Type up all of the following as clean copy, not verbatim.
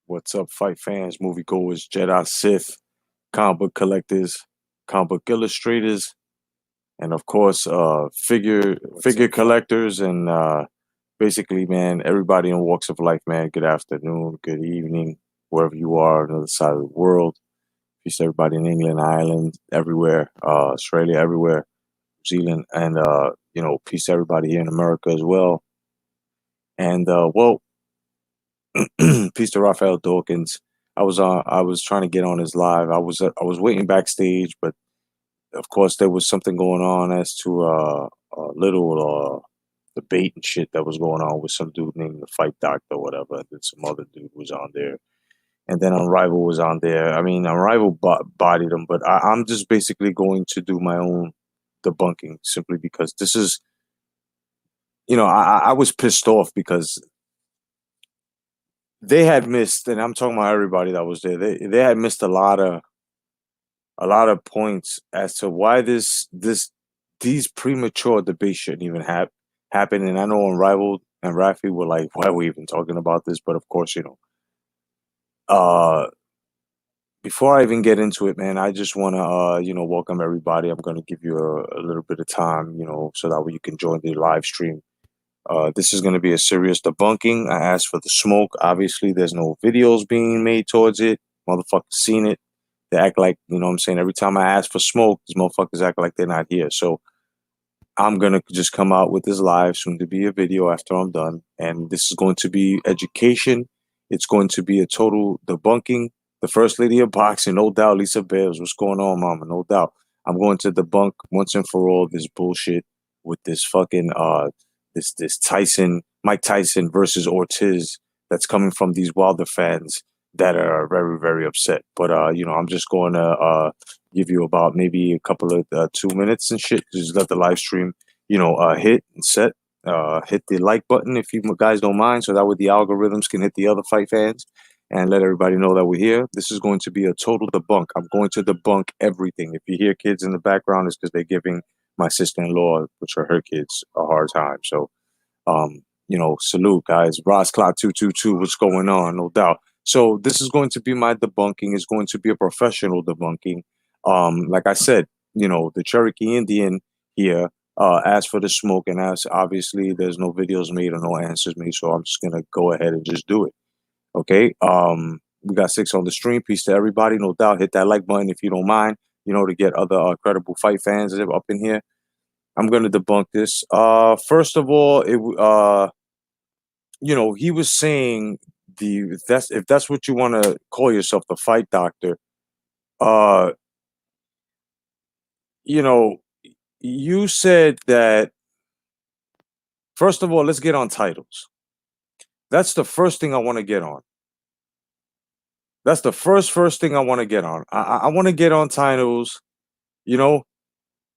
What's up, fight fans, moviegoers, Jedi, Sith, comic book collectors, comic book illustrators, and of course, What's figure up, Fight? collectors, and basically, man, everybody in walks of life, man. Good afternoon, good evening, wherever you are on the other side of the world. Peace to everybody in England, Ireland, everywhere, Australia, everywhere, New Zealand, and peace to everybody here in America as well. And peace to Raphael Dawkins. I was trying to get on his live. I was waiting backstage, but of course there was something going on as to a little debate and shit that was going on with some dude named the Fight Doctor or whatever. And then some other dude was on there, and then Unrival was on there. I mean, Unrival bodied him, but I'm just basically going to do my own debunking simply because this is, I was pissed off because they had missed, and I'm talking about everybody that was there. They had missed a lot of points as to why these premature debates shouldn't even happen. And I know Unrivaled and Rafi were like, "Why are we even talking about this?" But of course, uh, before I even get into it, man, I just want to welcome everybody. I'm going to give you a little bit of time, so that way you can join the live stream. This is going to be a serious debunking. I asked for the smoke. Obviously, there's no videos being made towards it. Motherfuckers seen it. They act like, what I'm saying? Every time I ask for smoke, these motherfuckers act like they're not here. So I'm going to just come out with this live, soon to be a video after I'm done. And this is going to be education. It's going to be a total debunking. The first lady of boxing, no doubt, Lisa Bears. What's going on, mama? No doubt. I'm going to debunk once and for all this bullshit with this fucking this Tyson, Mike Tyson versus Ortiz that's coming from these Wilder fans that are very, very upset. But I'm just going to give you about maybe a couple of 2 minutes and shit. Just let the live stream, hit and set. Hit the like button if you guys don't mind, so that way the algorithms can hit the other fight fans and let everybody know that we're here. This is going to be a total debunk. I'm going to debunk everything. If you hear kids in the background, it's because they're giving my sister-in-law, which are her kids, a hard time. So salute guys. Ross Cloud 222, what's going on? No doubt. So this is going to be my debunking. It's going to be a professional debunking. Like I said, the Cherokee Indian here asked for the smoke, and as obviously there's no videos made or no answers made, so I'm just gonna go ahead and just do it. Okay. We got 6 on the stream. Peace to everybody. No doubt. Hit that like button if you don't mind. To get other credible fight fans up in here. I'm gonna debunk this. First of all, he was saying if that's what you want to call yourself, the fight doctor. Uh, you know, you said that first of all, let's get on titles. That's the first thing I want to get on. That's the first thing I want to get on. I want to get on titles. You know,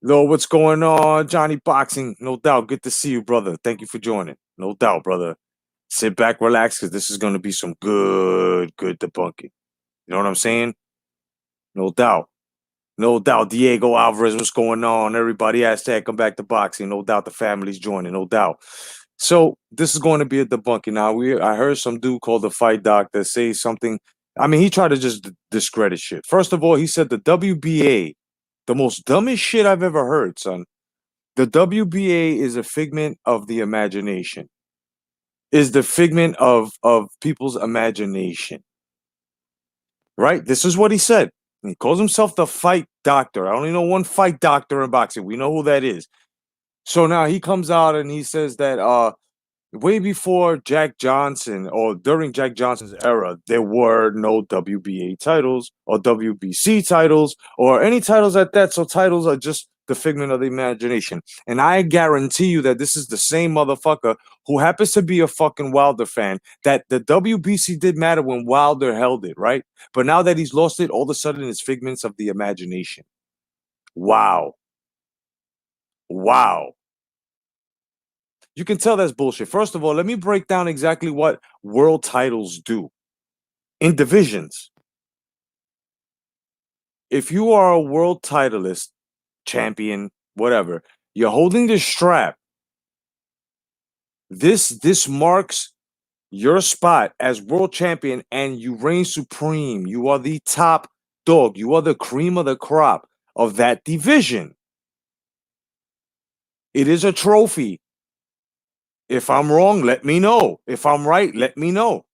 Yo, what's going on, Johnny Boxing? No doubt. Good to see you, brother. Thank you for joining. No doubt, brother. Sit back, relax, because this is going to be some good debunking. You know what I'm saying? No doubt. No doubt. Diego Alvarez, what's going on? Everybody, hashtag come back to boxing. No doubt the family's joining. No doubt. So this is going to be a debunking. Now, I heard some dude called the Fight Doctor say something. I mean, he tried to just discredit shit. First of all, he said the WBA, the most dumbest shit I've ever heard, son. The WBA is a figment of the imagination. Is the figment of people's imagination. Right? This is what he said. He calls himself the fight doctor. I only know one fight doctor in boxing. We know who that is. So now he comes out and he says that way before Jack Johnson or during Jack Johnson's era, there were no WBA titles or WBC titles or any titles at that. So titles are just the figment of the imagination. And I guarantee you that this is the same motherfucker who happens to be a fucking Wilder fan, that the WBC did matter when Wilder held it, right? But now that he's lost it, all of a sudden it's figments of the imagination. Wow. Wow. You can tell that's bullshit. First of all, let me break down exactly what world titles do in divisions. If you are a world titleist, champion, whatever, you're holding the strap. This marks your spot as world champion and you reign supreme. You are the top dog. You are the cream of the crop of that division. It is a trophy. If I'm wrong, let me know. If I'm right, let me know.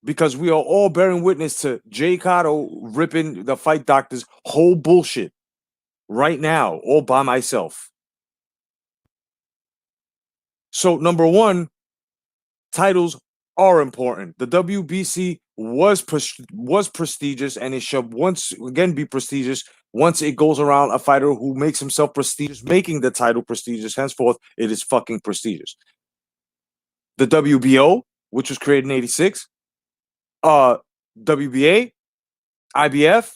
Because we are all bearing witness to Jay Cotto ripping the Fight Doctor's whole bullshit right now, all by myself. So, number one, titles are important. The WBC was prestigious, and it should once again be prestigious once it goes around a fighter who makes himself prestigious, making the title prestigious. Henceforth, it is fucking prestigious. The WBO, which was created in '86, WBA, IBF,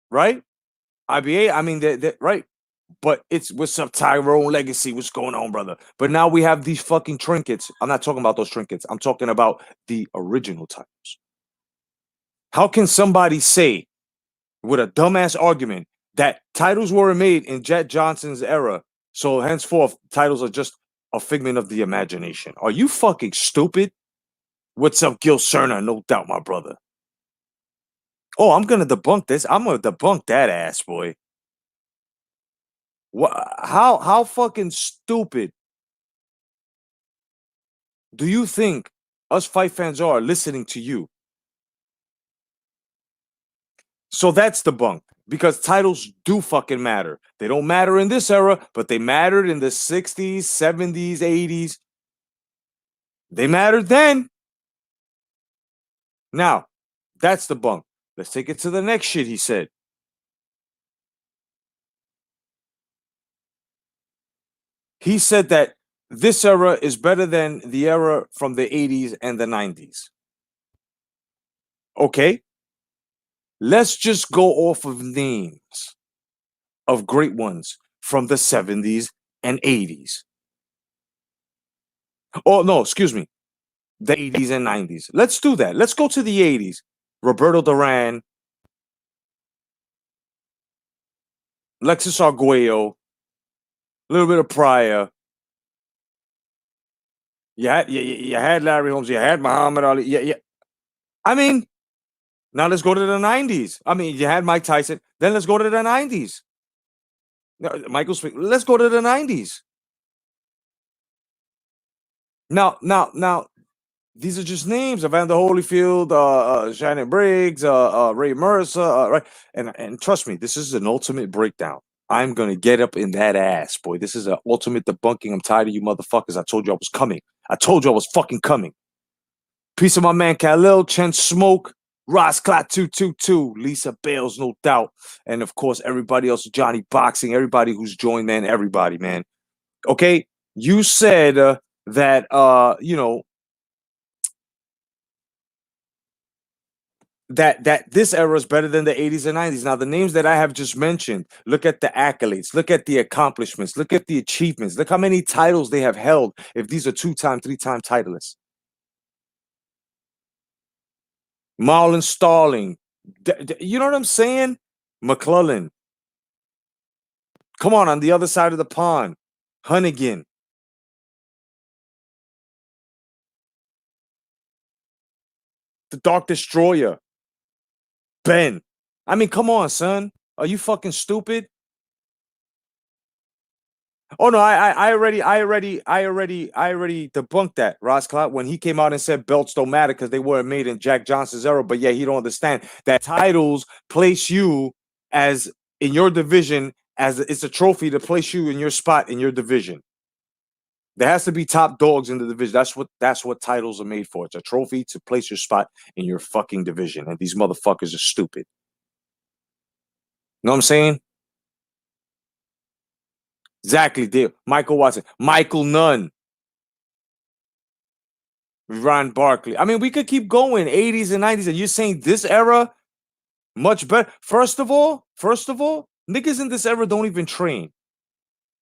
right? IBA, I mean, right. But it's what's up, Tyrone Legacy? What's going on, brother? But now we have these fucking trinkets. I'm not talking about those trinkets. I'm talking about the original titles. How can somebody say with a dumbass argument that titles were made in Jet Johnson's era, so henceforth titles are just a figment of the imagination? Are you fucking stupid? What's up, Gil Cerna? No doubt, my brother. Oh, I'm gonna debunk this. I'm gonna debunk that ass, boy. What? How fucking stupid do you think us fight fans are listening to you? So that's debunked because titles do fucking matter. They don't matter in this era, but they mattered in the 60s, 70s, 80s. They mattered then. Now, that's debunked. Let's take it to the next shit he said. He said that this era is better than the era from the 80s and the 90s. Okay, let's just go off of names of great ones from the 70s and 80s. Oh, no, excuse me. The 80s and 90s. Let's do that. Let's go to the 80s. Roberto Duran, Lexus Arguello, a little bit of Pryor. You had Larry Holmes. You had Muhammad Ali. Yeah. I mean, now let's go to the 90s. I mean, you had Mike Tyson. Then let's go to the 90s. Michael Smith. Let's go to the 90s. Now, these are just names: Evander Holyfield, Shannon Briggs, Ray Mercer, right? And trust me, this is an ultimate breakdown. I'm gonna get up in that ass, boy. This is an ultimate debunking. I'm tired of you motherfuckers. I told you I was coming. I told you I was fucking coming. Peace of my man Khalil, Chen Smoke, Ross Clot 222, Lisa Bales, no doubt, and of course everybody else, Johnny Boxing, everybody who's joined, man, everybody, man. Okay, you said that that this era is better than the 80s and 90s. Now, the names that I have just mentioned, look at the accolades, look at the accomplishments, look at the achievements, look how many titles they have held if these are 2-time, 3-time titleists. Marlon Starling, you know what I'm saying? McClellan. Come on the other side of the pond. Hunnigan. The Dark Destroyer. Ben. I mean, come on, son. Are you fucking stupid? Oh no, I already debunked that, Ross Clout, when he came out and said belts don't matter because they weren't made in Jack Johnson's era. But yeah, he don't understand that titles place you as in your division as it's a trophy to place you in your spot in your division. There has to be top dogs in the division. That's what titles are made for. It's a trophy to place your spot in your fucking division. And these motherfuckers are stupid. Know what I'm saying? Exactly, Dave. Michael Watson, Michael Nunn, Ron Barkley. I mean, we could keep going. 80s and 90s, and you're saying this era much better. First of all, niggas in this era don't even train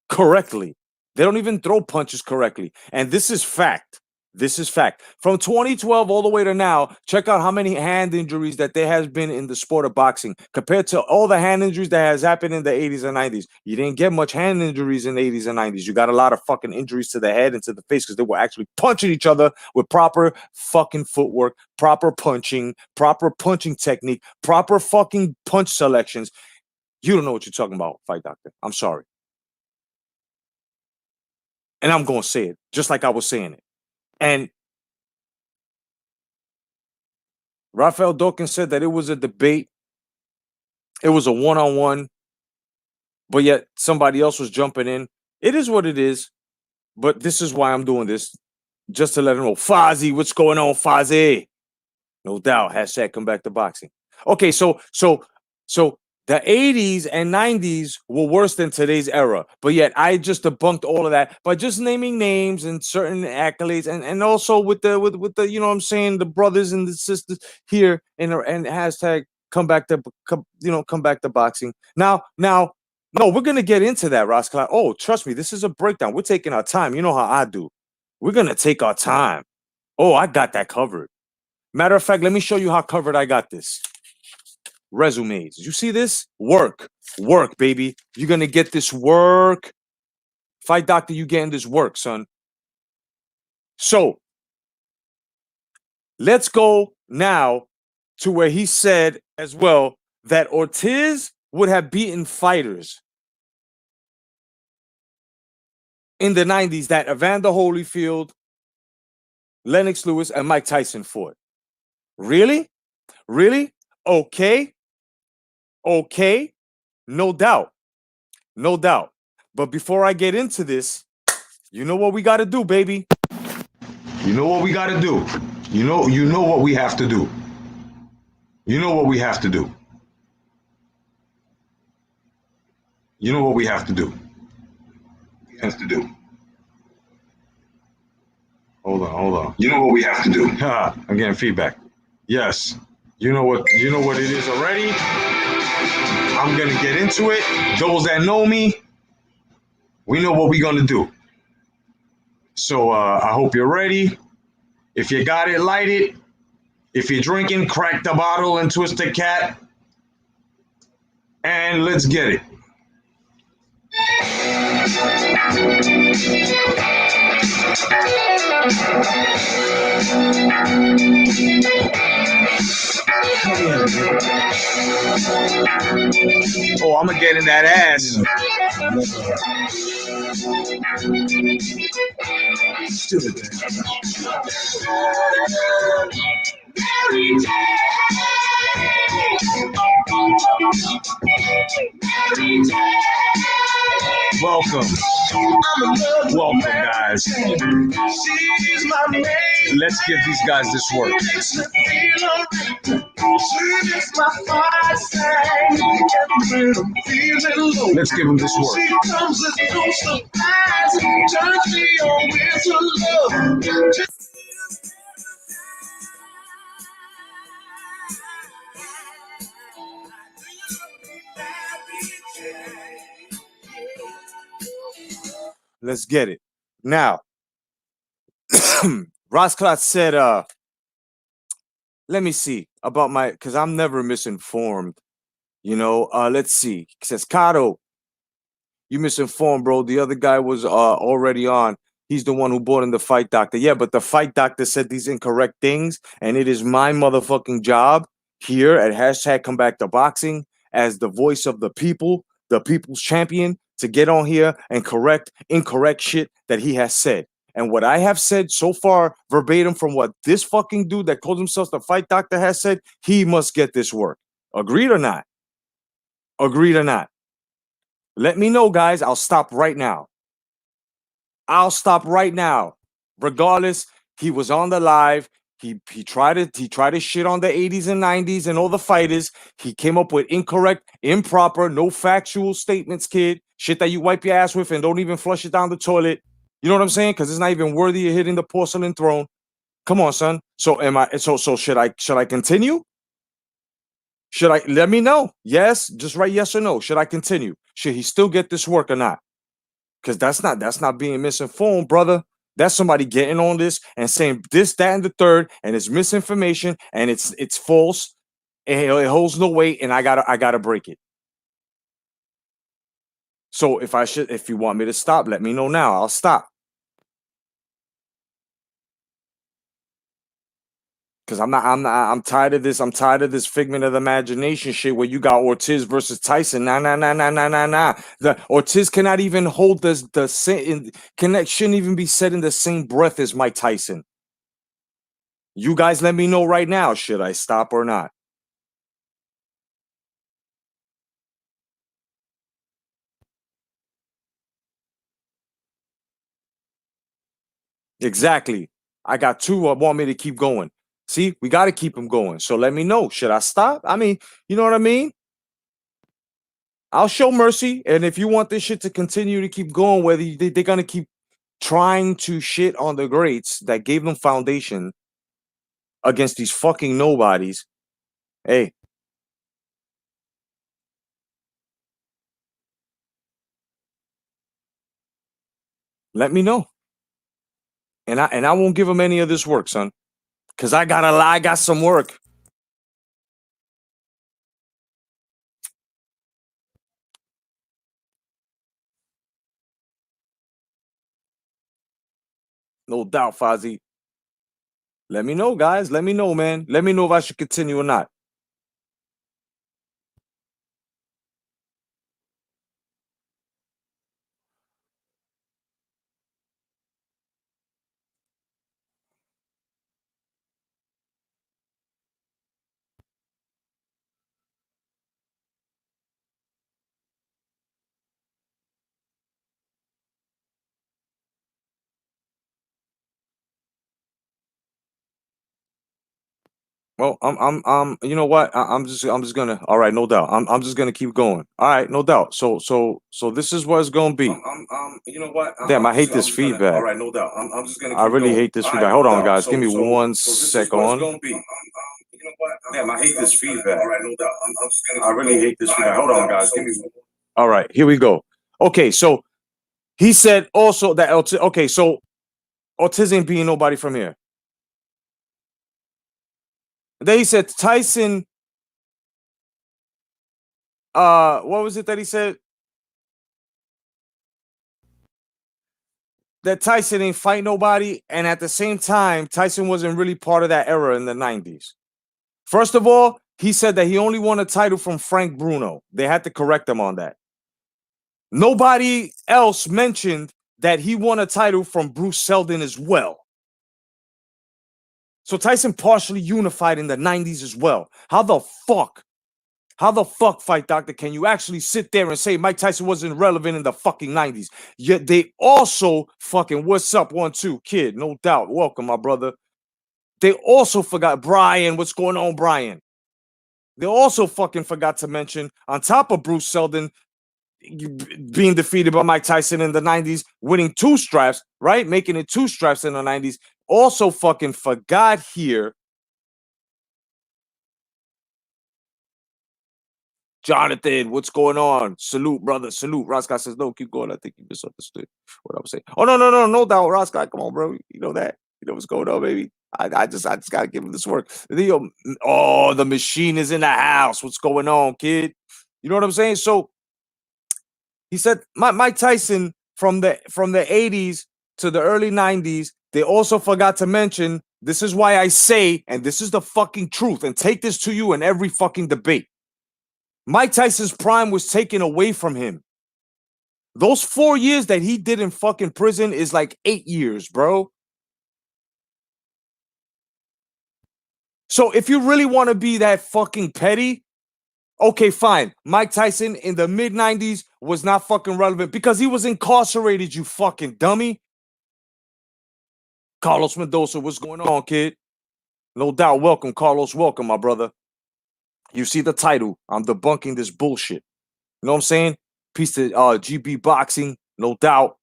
correctly. They don't even throw punches correctly, and this is fact. This is fact. From 2012 all the way to now, check out how many hand injuries that there has been in the sport of boxing compared to all the hand injuries that has happened in the 80s and 90s. You didn't get much hand injuries in the 80s and 90s. You got a lot of fucking injuries to the head and to the face because they were actually punching each other with proper fucking footwork, proper punching technique, proper fucking punch selections. You don't know what you're talking about, Fight Doctor. I'm sorry. And I'm going to say it just like I was saying it. And Rafael Dawkins said that it was a debate. It was a one-on-one, but yet somebody else was jumping in. It is what it is, but this is why I'm doing this, just to let him know. Fozzy, what's going on, Fozzy? No doubt. Hashtag come back to boxing. Okay, so the 80s and 90s were worse than today's era, but yet I just debunked all of that by just naming names and certain accolades, and also with the you know what I'm saying, the brothers and the sisters here and hashtag come back to come back to boxing. Now, no, we're gonna get into that, Ross. Oh, trust me, this is a breakdown. We're taking our time. You know how I do. We're gonna take our time. Oh, I got that covered. Matter of fact, let me show you how covered I got this. Resumes. You see this? Work, baby. You're gonna get this work. Fight Doctor, you getting this work, son. So let's go now to where he said as well that Ortiz would have beaten fighters in the 90s that Evander Holyfield, Lennox Lewis, and Mike Tyson fought. Really? Okay. No doubt. But before I get into this, you know what we got to do, baby. You know what we got to do. You know what we have to do. You know what we have to do. You know what we have to do. Hold on. You know what we have to do. I'm getting feedback. Yes. You know what it is already. I'm gonna get into it. Those that know me, we know what we're gonna do. So I hope you're ready. If you got it, light it. If you're drinking, crack the bottle and twist the cat. And let's get it. Oh, I'm gonna get in that ass. Welcome, guys. Let's give these guys this work. Let's give them this work. Let's get it. Now, Rosklat said, let me see about because I'm never misinformed. Let's see. He says, Kato, you misinformed, bro. The other guy was already on. He's the one who brought in the Fight Doctor. Yeah, but the Fight Doctor said these incorrect things, and it is my motherfucking job here at hashtag Come Back to Boxing as the voice of the people, the people's champion, to get on here and correct incorrect shit that he has said. And what I have said so far, verbatim from what this fucking dude that calls himself the Fight Doctor has said, he must get this work. Agreed or not? Let me know, guys. I'll stop right now. Regardless, he was on the live. He tried to shit on the 80s and 90s and all the fighters. He came up with incorrect, improper, no factual statements, kid. Shit that you wipe your ass with and don't even flush it down the toilet. You know what I'm saying? Because it's not even worthy of hitting the porcelain throne. Come on, son. So should I continue? Let me know? Yes, just write yes or no. Should I continue? Should he still get this work or not? Because that's not being misinformed, brother. That's somebody getting on this and saying this, that, and the third, and it's misinformation and it's false. It holds no weight, and I gotta break it. So if you want me to stop, let me know now. I'll stop. Because I'm tired of this. I'm tired of this figment of the imagination shit where you got Ortiz versus Tyson. Nah, nah, nah, nah, nah, nah, nah. The Ortiz cannot even hold the same, shouldn't even be said in the same breath as Mike Tyson. You guys let me know right now. Should I stop or not? Exactly. I got two that want me to keep going. See, we got to keep them going. So let me know. Should I stop? I mean, you know what I mean? I'll show mercy. And if you want this shit to continue to keep going, whether they're going to keep trying to shit on the greats that gave them foundation against these fucking nobodies, hey, let me know. And I won't give them any of this work, son. Cause I got some work. No doubt, Fozzie. Let me know, guys. Let me know, man. Let me know if I should continue or not. Well, you know what? I'm just gonna. All right, no doubt. I'm just gonna keep going. All right, no doubt. So this is what it's gonna be. You know what? Damn, I hate this feedback. All right, no doubt. I'm just gonna. I really hate this feedback. Hold on, guys. Give me one This sec is what it's on. gonna be. You know what? Damn, I hate this feedback. All right, no doubt. I'm just gonna. I really hate this feedback. Hold on, guys. Give me. All right, here we go. Okay, so he said also that okay, so Ortiz ain't being nobody from here. Then he said Tyson. What was it that he said? That Tyson ain't fight nobody, and at the same time, Tyson wasn't really part of that era in the 90s. First of all, he said that he only won a title from Frank Bruno. They had to correct him on that. Nobody else mentioned that he won a title from Bruce Seldon as well. So Tyson partially unified in the 90s as well. How the fuck, Fight Doctor, can you actually sit there and say Mike Tyson wasn't relevant in the fucking 90s? Yet they also fucking, what's up, 1-2, kid, no doubt. Welcome, my brother. They also forgot Brian. What's going on, Brian? They also fucking forgot to mention, on top of Bruce Seldon being defeated by Mike Tyson in the 90s, winning 2 straps, right? Making it 2 straps in the 90s. Also fucking forgot here Jonathan, what's going on? Salute, brother. Salute. Roscoe says, no, keep going. I think you misunderstood what I was saying. Oh, no doubt, Roscoe. Come on, bro. You know that. You know what's going on, baby. I just gotta give him this work. Oh, the machine is in the house. What's going on, kid? You know what I'm saying? So he said Mike Tyson from the 80s to the early 90s. They also forgot to mention, this is why I say, and this is the fucking truth, and take this to you in every fucking debate. Mike Tyson's prime was taken away from him. Those 4 years that he did in fucking prison is like 8 years, bro. So if you really want to be that fucking petty, okay, fine. Mike Tyson in the mid 90s was not fucking relevant because he was incarcerated, you fucking dummy. Carlos Mendoza, what's going on, kid? No doubt. Welcome, Carlos. Welcome, my brother. You see the title. I'm debunking this bullshit. You know what I'm saying? Piece of GB boxing, no doubt.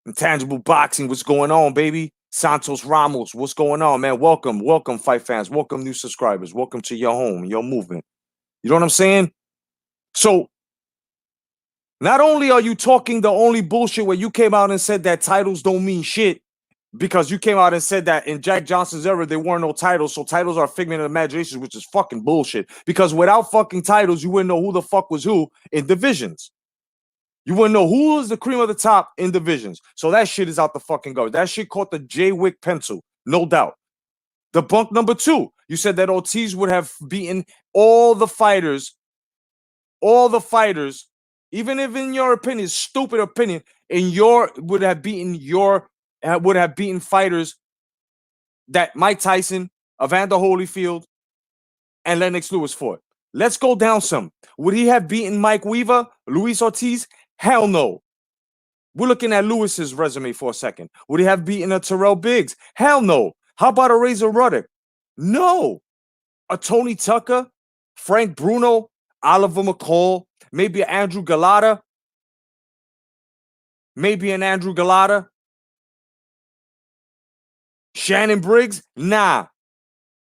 Intangible boxing, what's going on, baby? Santos Ramos, what's going on, man? Welcome, fight fans. Welcome, new subscribers. Welcome to your home, your movement. You know what I'm saying? So Not only are you talking the only bullshit where you came out and said that titles don't mean shit, because you came out and said that in Jack Johnson's era there weren't no titles, so titles are a figment of imagination, which is fucking bullshit. Because without fucking titles, you wouldn't know who the fuck was who in divisions. You wouldn't know who was the cream of the top in divisions. So that shit is out the fucking garbage. That shit caught the J Wick pencil, no doubt. Debunk number 2. You said that Ortiz would have beaten all the fighters, even if in your opinion, stupid opinion, would have beaten fighters that Mike Tyson, Evander Holyfield, and Lennox Lewis fought. Let's go down some. Would he have beaten Mike Weaver, Luis Ortiz? Hell no. We're looking at Lewis's resume for a second. Would he have beaten a Terrell Biggs? Hell no. How about a Razor Ruddock? No. A Tony Tucker, Frank Bruno, Oliver McCall, maybe an Andrew Galata. Shannon Briggs? Nah.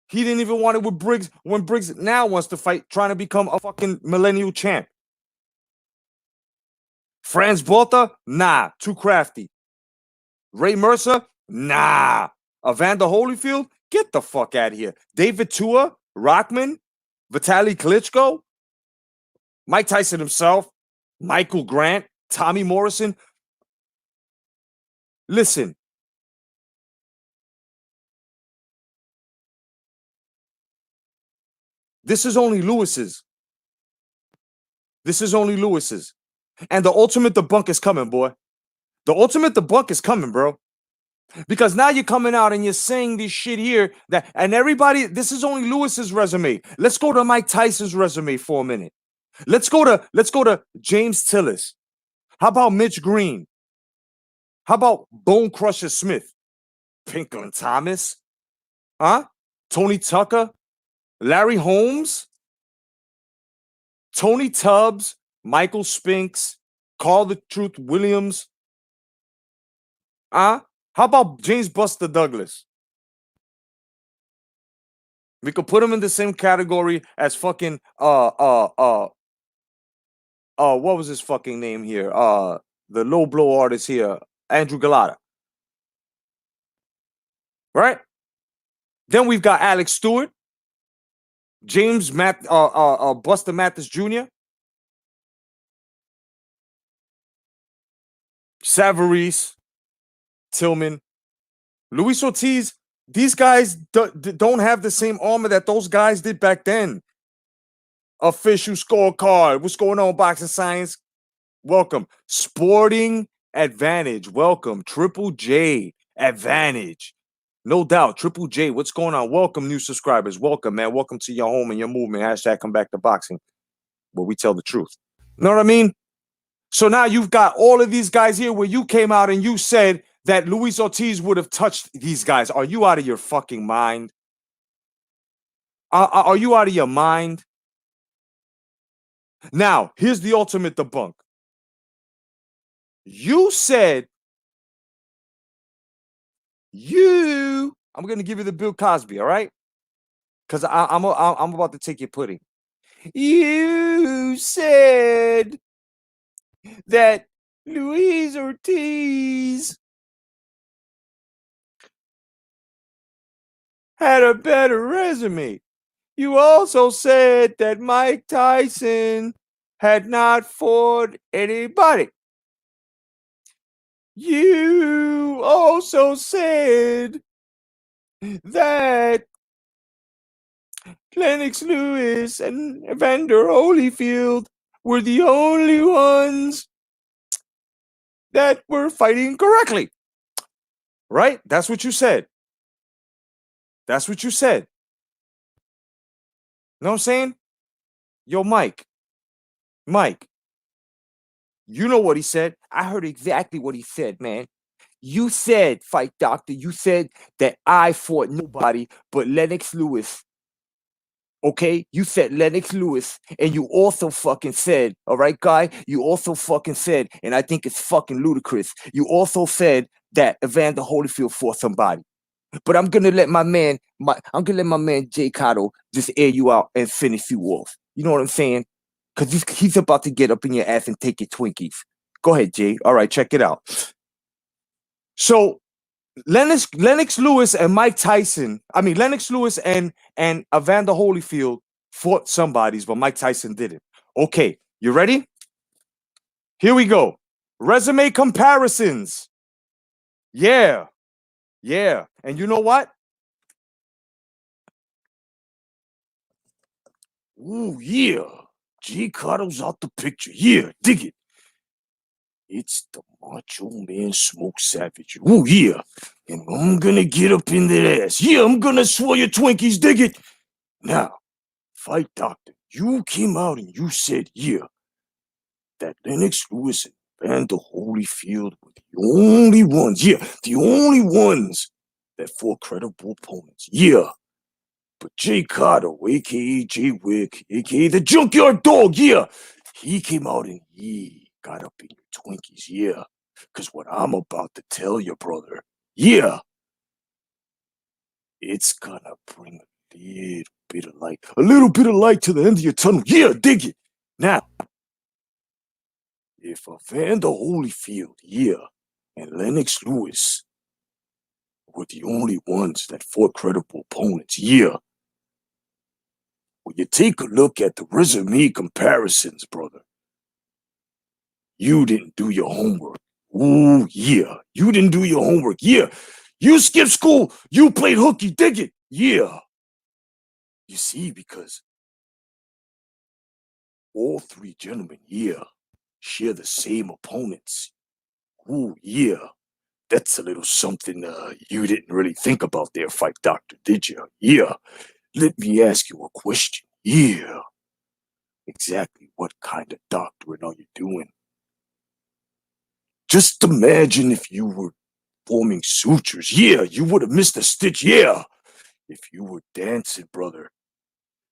He didn't even want it with Briggs when Briggs now wants to fight, trying to become a fucking millennial champ. Franz Botha? Nah. Too crafty. Ray Mercer? Nah. Evander Holyfield? Get the fuck out of here. David Tua? Rockman? Vitaly Klitschko? Mike Tyson himself? Michael Grant? Tommy Morrison? Listen. This is only Lewis's. And the ultimate debunk is coming, boy. The ultimate debunk is coming, bro. Because now you're coming out and you're saying this shit here and everybody, this is only Lewis's resume. Let's go to Mike Tyson's resume for a minute. Let's go to James Tillis. How about Mitch Green? How about Bone Crusher Smith? Pinklin Thomas? Huh? Tony Tucker? Larry Holmes? Tony Tubbs? Michael Spinks? Carl the Truth Williams? How about James Buster Douglas? We could put him in the same category as fucking what was his fucking name here? The low blow artist here, Andrew Galata. Right? Then we've got Alex Stewart, Buster Mathis Jr., Savarese, Tillman, Luis Ortiz. These guys don't have the same armor that those guys did back then. Official scorecard. What's going on, Boxing Science? Welcome. Sporting Advantage. Welcome. Triple J Advantage. No doubt. Triple J. What's going on? Welcome, new subscribers. Welcome, man. Welcome to your home and your movement. Hashtag come back to boxing, where we tell the truth. Know what I mean? So now you've got all of these guys here where you came out and you said that Luis Ortiz would have touched these guys. Are you out of your fucking mind? Are you out of your mind? Now, here's the ultimate debunk. You said I'm going to give you the Bill Cosby, all right? Because I'm about to take your pudding. You said that Luis Ortiz had a better resume. You also said that Mike Tyson had not fought anybody. You also said that Lennox Lewis and Evander Holyfield were the only ones that were fighting correctly. Right? That's what you said. That's what you said. Know what I'm saying? Yo, Mike, you know what he said. I heard exactly what he said, man. You said, Fight Doctor, you said that I fought nobody but Lennox Lewis. Okay? You said Lennox Lewis, and you also fucking said, all right, guy? You also fucking said, and I think it's fucking ludicrous, you also said that Evander Holyfield fought somebody. But I'm gonna let my man Jay Cotto just air you out and finish you off. You know what I'm saying? because he's about to get up in your ass and take your Twinkies. Go ahead, Jay. All right, check it out. So Lennox Lewis and Mike Tyson. Lennox Lewis and Evander Holyfield fought somebodies, but Mike Tyson didn't. Okay, you ready? Here we go. Resume comparisons. Yeah. And you know what? Ooh, yeah. G. Carter's out the picture. Yeah, dig it. It's the Macho Man Smoke Savage. Ooh, yeah. And I'm gonna get up in that ass. Yeah, I'm gonna swallow your Twinkies. Dig it. Now, Fight Doctor, you came out and you said, yeah, that Lennox Lewis and Evander Holyfield were the only ones. Yeah, the only ones that fought credible opponents. Yeah. But Jay Carter, aka Jay Wick, aka the Junkyard Dog, yeah, he came out and he got up in your Twinkies, yeah. Because what I'm about to tell you, brother, yeah, it's gonna bring a little bit of light to the end of your tunnel. Yeah, dig it. Now, if Evander Holyfield, yeah, and Lennox Lewis were the only ones that fought credible opponents, yeah. When you take a look at the resume comparisons, brother, you didn't do your homework. Ooh, yeah. You didn't do your homework. Yeah. You skipped school. You played hooky. Dig it. Yeah. You see, because all three gentlemen, yeah, share the same opponents. Ooh, yeah. That's a little something you didn't really think about there, Fight Doctor, did you? Yeah. Let me ask you a question. Yeah. Exactly what kind of doctorate are you doing? Just imagine if you were forming sutures. Yeah, you would have missed a stitch. Yeah. If you were dancing, brother,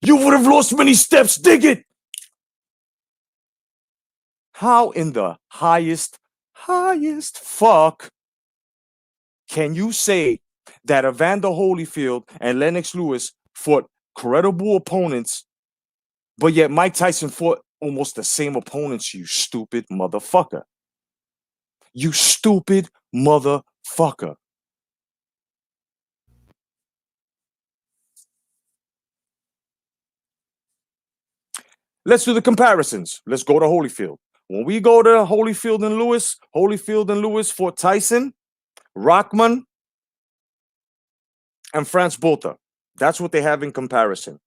you would have lost many steps. Dig it. How in the highest fuck can you say that Evander Holyfield and Lennox Lewis fought credible opponents, but yet Mike Tyson fought almost the same opponents, you stupid motherfucker? You stupid motherfucker. Let's do the comparisons. Let's go to Holyfield. When we go to Holyfield and Lewis fought Tyson, Rockman, and France Botha. That's what they have in comparison,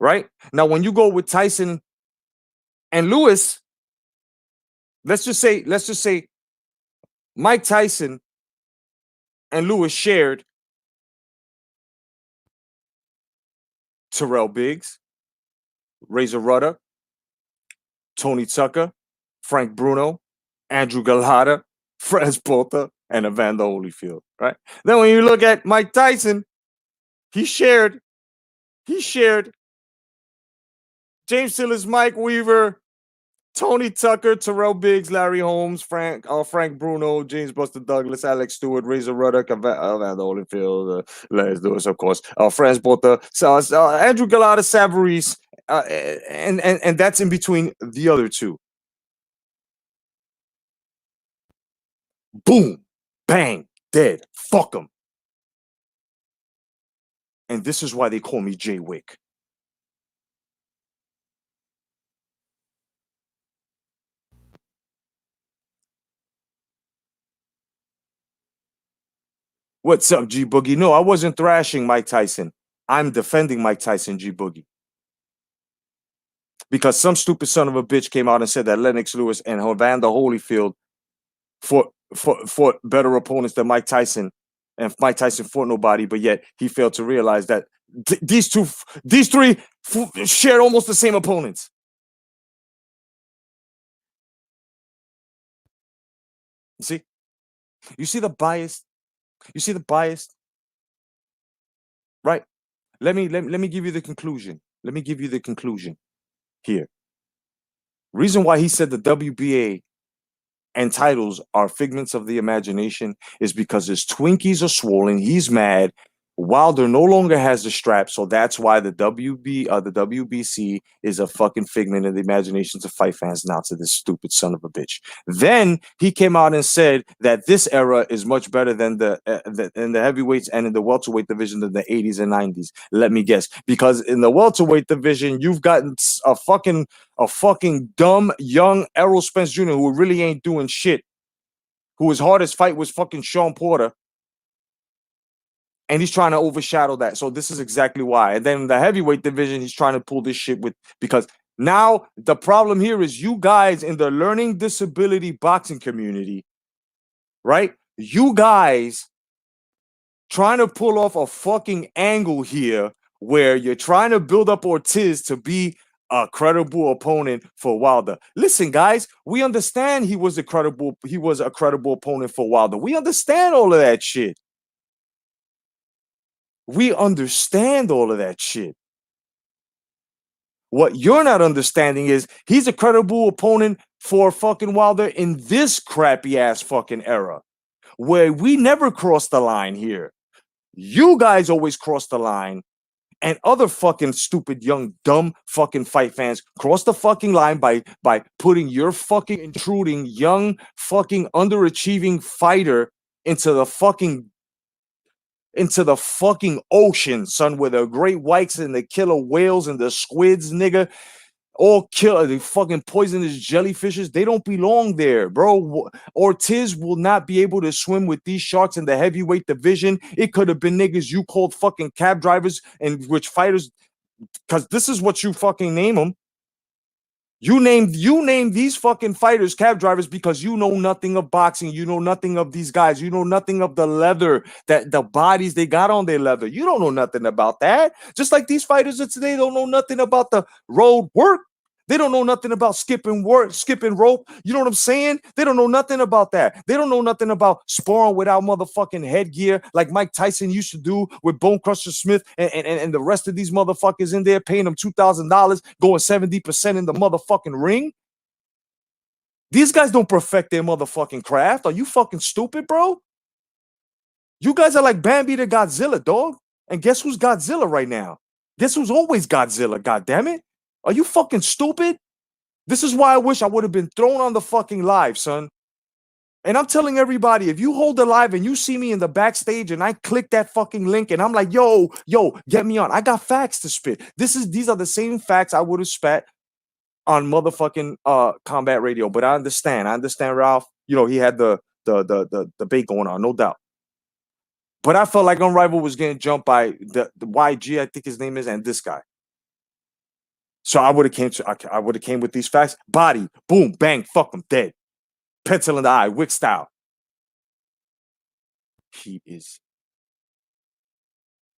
right? Now, when you go with Tyson and Lewis, let's just say Mike Tyson and Lewis shared Terrell Biggs, Razor Ruddock, Tony Tucker, Frank Bruno, Andrew Galata, France Botha, and Evander Holyfield, right? Then when you look at Mike Tyson, he shared James Silas, Mike Weaver, Tony Tucker, Terrell Biggs, Larry Holmes, Frank Bruno, James Buster Douglas, Alex Stewart, Razor Ruddock, Evander Holyfield, Les Lewis, of course, France Botha, Andrew Galata, Savarese, and that's in between the other two. Boom, bang, dead. Fuck them. And this is why they call me Jay Wick. What's up, G Boogie? No, I wasn't thrashing Mike Tyson. I'm defending Mike Tyson, G Boogie. Because some stupid son of a bitch came out and said that Lennox Lewis and Evander Holyfield fought better opponents than Mike Tyson, and Mike Tyson fought nobody, but yet he failed to realize that these three shared almost the same opponents. You see the bias. You see the bias, right? Let me give you the conclusion. Let me give you the conclusion here. Reason why he said the WBA and titles are figments of the imagination is because his Twinkies are swollen. He's mad. Wilder no longer has the strap, so that's why the WBC is a fucking figment of the imaginations of fight fans now to this stupid son of a bitch. Then he came out and said that this era is much better than in the heavyweights and in the welterweight division than the 80s and 90s. Let me guess, because in the welterweight division you've gotten a fucking dumb young Errol Spence Jr. who really ain't doing shit, who his hardest fight was fucking Sean Porter. And he's trying to overshadow that. So this is exactly why. And then in the heavyweight division, he's trying to pull this shit with, because now the problem here is you guys in the learning disability boxing community, right? You guys trying to pull off a fucking angle here where you're trying to build up Ortiz to be a credible opponent for Wilder. Listen, guys, we understand he was a credible opponent for Wilder. We understand all of that shit. We understand all of that shit. What you're not understanding is he's a credible opponent for fucking Wilder in this crappy ass fucking era where we never crossed the line here. You guys always cross the line, and other fucking stupid young dumb fucking fight fans cross the fucking line by putting your fucking intruding young fucking underachieving fighter into the fucking ocean, son, where the great whites and the killer whales and the squids, nigga, all kill the fucking poisonous jellyfishes. They don't belong there, bro. Ortiz will not be able to swim with these sharks in the heavyweight division. It could have been niggas you called fucking cab drivers and which fighters, because this is what you fucking name them. You named these fucking fighters cab drivers because you know nothing of boxing. You know nothing of these guys. You know nothing of the leather, that the bodies they got on their leather. You don't know nothing about that. Just like these fighters of today don't know nothing about the road work. They don't know nothing about skipping rope. You know what I'm saying? They don't know nothing about that. They don't know nothing about sparring without motherfucking headgear like Mike Tyson used to do with Bone Crusher Smith and the rest of these motherfuckers in there, paying them $2,000, going 70% in the motherfucking ring. These guys don't perfect their motherfucking craft. Are you fucking stupid, bro? You guys are like Bambi to Godzilla, dog. And guess who's Godzilla right now? Guess who's always Godzilla, goddammit? Are you fucking stupid? This is why I wish I would have been thrown on the fucking live, son. And I'm telling everybody, if you hold the live and you see me in the backstage and I click that fucking link and I'm like, yo, get me on. I got facts to spit. These are the same facts I would have spat on motherfucking Combat Radio. But I understand, Ralph. You know, he had the debate going on, no doubt. But I felt like Unrivaled was getting jumped by the YG, I think his name is, and this guy. So I would have came with these facts. Body, boom, bang, fuck him, dead. Pencil in the eye, Wick style. He is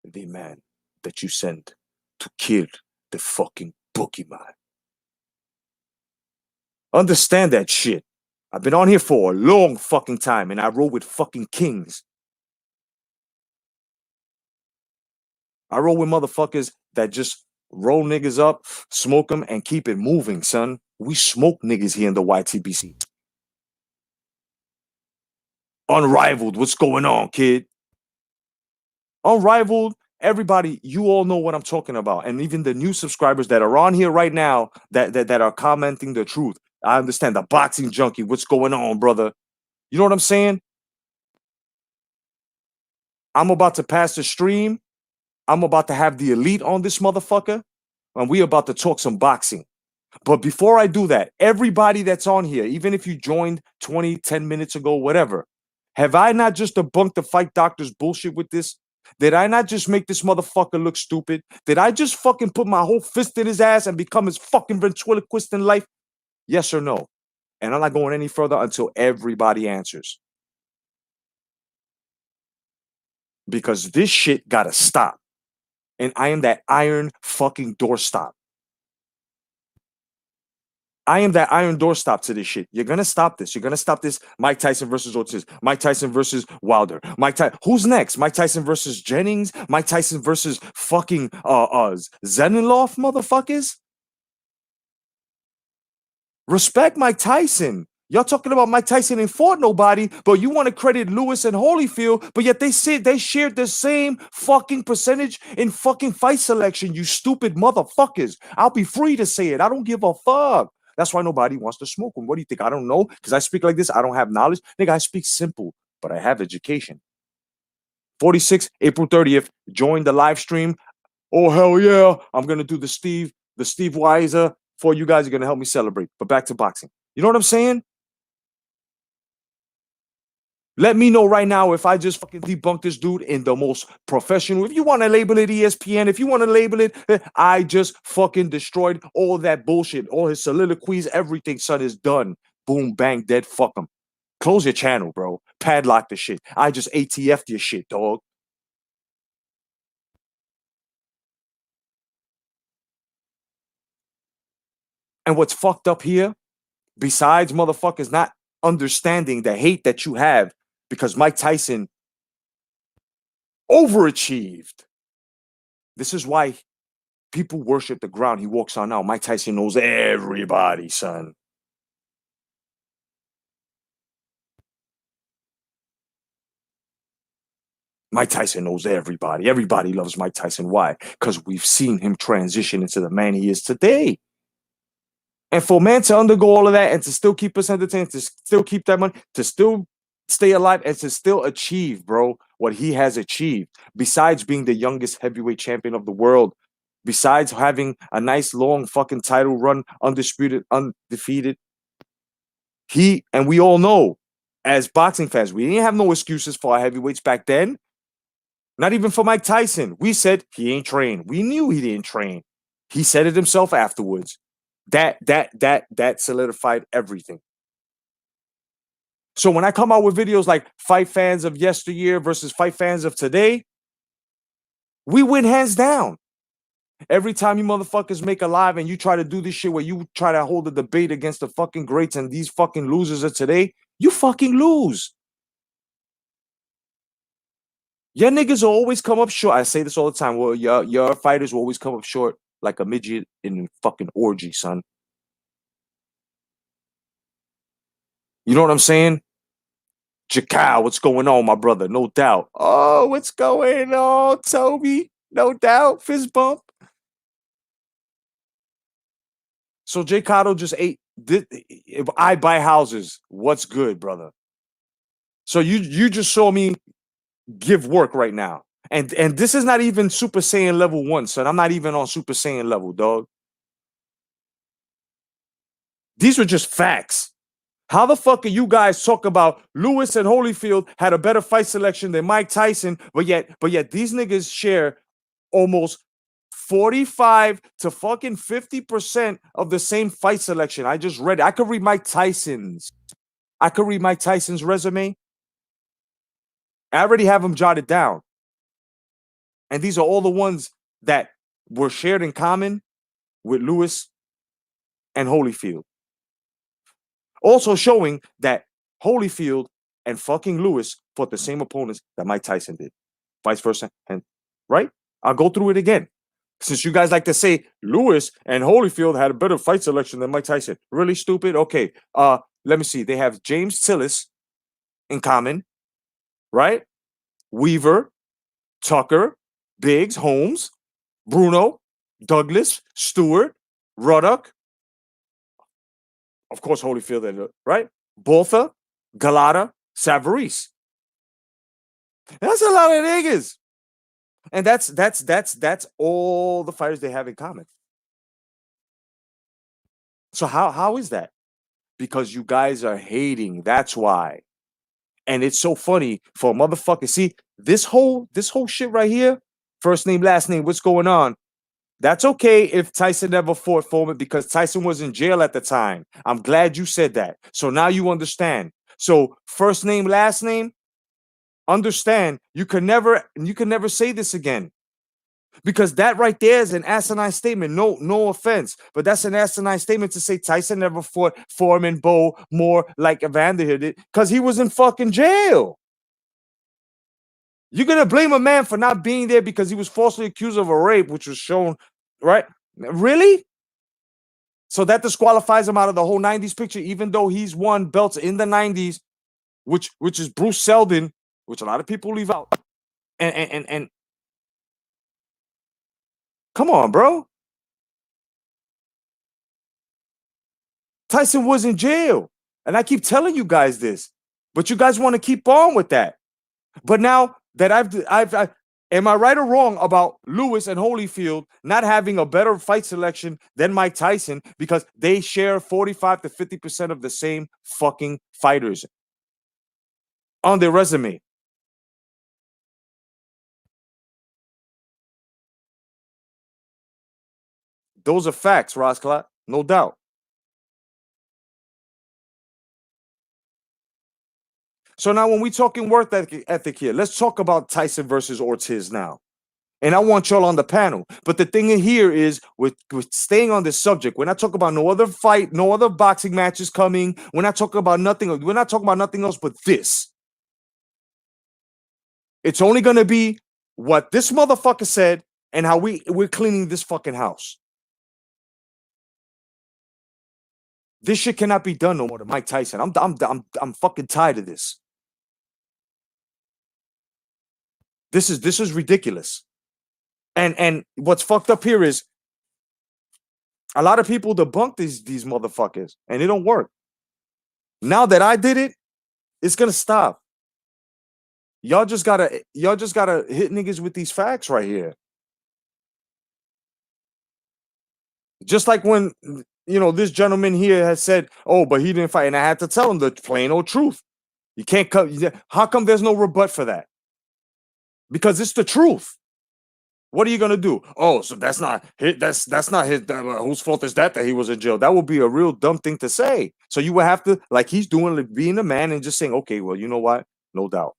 the man that you send to kill the fucking boogeyman. Understand that shit. I've been on here for a long fucking time and I roll with fucking kings. I roll with motherfuckers that just roll niggas up, smoke them, and keep it moving, son. We smoke niggas here in the YTBC. Unrivaled, what's going on, kid? Unrivaled, everybody, you all know what I'm talking about. And even the new subscribers that are on here right now that are commenting the truth. I understand. The boxing junkie, what's going on, brother? You know what I'm saying? I'm about to pass the stream. I'm about to have the elite on this motherfucker. And we about to talk some boxing. But before I do that, everybody that's on here, even if you joined 10 minutes ago, whatever, have I not just debunked the fight doctor's bullshit with this? Did I not just make this motherfucker look stupid? Did I just fucking put my whole fist in his ass and become his fucking ventriloquist in life? Yes or no? And I'm not going any further until everybody answers. Because this shit gotta stop. And I am that iron fucking doorstop. I am that iron doorstop to this shit. You're gonna stop this. You're gonna stop this. Mike Tyson versus Ortiz. Mike Tyson versus Wilder. Who's next? Mike Tyson versus Jennings. Mike Tyson versus fucking Zenenloff, motherfuckers. Respect Mike Tyson. Y'all talking about Mike Tyson ain't fought nobody, but you want to credit Lewis and Holyfield, but yet they said they shared the same fucking percentage in fucking fight selection, you stupid motherfuckers. I'll be free to say it. I don't give a fuck. That's why nobody wants to smoke them. What do you think? I don't know because I speak like this. I don't have knowledge. Nigga, I speak simple, but I have education. 46, April 30th. Join the live stream. Oh, hell yeah. I'm going to do the Steve Weiser for you guys are going to help me celebrate. But back to boxing. You know what I'm saying? Let me know right now if I just fucking debunk this dude in the most professional. If you want to label it ESPN, if you want to label it, I just fucking destroyed all that bullshit. All his soliloquies, everything, son, is done. Boom, bang, dead, fuck him. Close your channel, bro. Padlock the shit. I just ATF'd your shit, dog. And what's fucked up here, besides motherfuckers not understanding the hate that you have because Mike Tyson overachieved. This is why people worship the ground he walks on now. Mike Tyson knows everybody, son. Mike Tyson knows everybody. Everybody loves Mike Tyson. Why? Because we've seen him transition into the man he is today. And for a man to undergo all of that and to still keep us entertained, to still keep that money, to still stay alive and to still achieve, bro, what he has achieved, besides being the youngest heavyweight champion of the world, besides having a nice long fucking title run, undisputed, undefeated, and we all know, as boxing fans, we didn't have no excuses for our heavyweights back then. Not even for Mike Tyson. We said he ain't trained. We knew he didn't train. He said it himself afterwards. That solidified everything. So when I come out with videos like fight fans of yesteryear versus fight fans of today, we win hands down. Every time you motherfuckers make a live and you try to do this shit where you try to hold a debate against the fucking greats and these fucking losers of today, you fucking lose. Your niggas will always come up short. I say this all the time. Well, your fighters will always come up short like a midget in a fucking orgy, son. You know what I'm saying? Jacal, what's going on, my brother? No doubt. Oh, what's going on, Toby? No doubt. Fist bump. So Jay Cotto just ate. If I buy houses, what's good, brother? So you just saw me give work right now. And this is not even Super Saiyan level 1, son. I'm not even on Super Saiyan level, dog. These were just facts. How the fuck are you guys talk about Lewis and Holyfield had a better fight selection than Mike Tyson, but yet these niggas share almost 45 to fucking 50% of the same fight selection. I just read it. I could read Mike Tyson's resume. I already have them jotted down. And these are all the ones that were shared in common with Lewis and Holyfield. Also showing that Holyfield and fucking Lewis fought the same opponents that Mike Tyson did. Vice versa. And right? I'll go through it again. Since you guys like to say Lewis and Holyfield had a better fight selection than Mike Tyson. Really stupid? Okay. Let me see. They have James Tillis in common, right? Weaver, Tucker, Biggs, Holmes, Bruno, Douglas, Stewart, Ruddock, of course, Holyfield, right? Botha, Galata, Savarese. That's a lot of niggas. And that's all the fighters they have in common. So how is that? Because you guys are hating. That's why. And it's so funny for a motherfucker. See, this whole shit right here, first name, last name, what's going on? That's okay if Tyson never fought Foreman because Tyson was in jail at the time. I'm glad you said that. So now you understand. So first name, last name, understand. You can never say this again. Because that right there is an asinine statement. No offense, but that's an asinine statement to say Tyson never fought Foreman, Bo, Moore like Evander did because he was in fucking jail. You're gonna blame a man for not being there because he was falsely accused of a rape, which was shown, right? Really? So that disqualifies him out of the whole 90s picture, even though he's won belts in the 90s, which is Bruce Seldon, which a lot of people leave out. And come on, bro. Tyson was in jail. And I keep telling you guys this, but you guys want to keep on with that. But now that I've am I right or wrong about Lewis and Holyfield not having a better fight selection than Mike Tyson because they share 45 to 50% of the same fucking fighters on their resume? Those are facts, Rosclot, no doubt. So now when we talking work ethic here, let's talk about Tyson versus Ortiz now. And I want y'all on the panel. But the thing here is, with staying on this subject, we're not talking about no other fight, no other boxing matches coming. We're not talking about nothing. We're not talking about nothing else but this. It's only going to be what this motherfucker said and how we're cleaning this fucking house. This shit cannot be done no more to Mike Tyson. I'm fucking tired of this. This is ridiculous. And what's fucked up here is a lot of people debunk these motherfuckers, and it don't work. Now that I did it, it's gonna stop. Y'all just gotta hit niggas with these facts right here. Just like when this gentleman here has said, "Oh, but he didn't fight," and I had to tell him the plain old truth. You can't come. How come there's no rebut for that? Because it's the truth. What are you gonna do? Oh, so that's not his. That's not his. Whose fault is that he was in jail? That would be a real dumb thing to say. So you would have to, like he's doing, like being a man and just saying, okay, well, you know what? No doubt.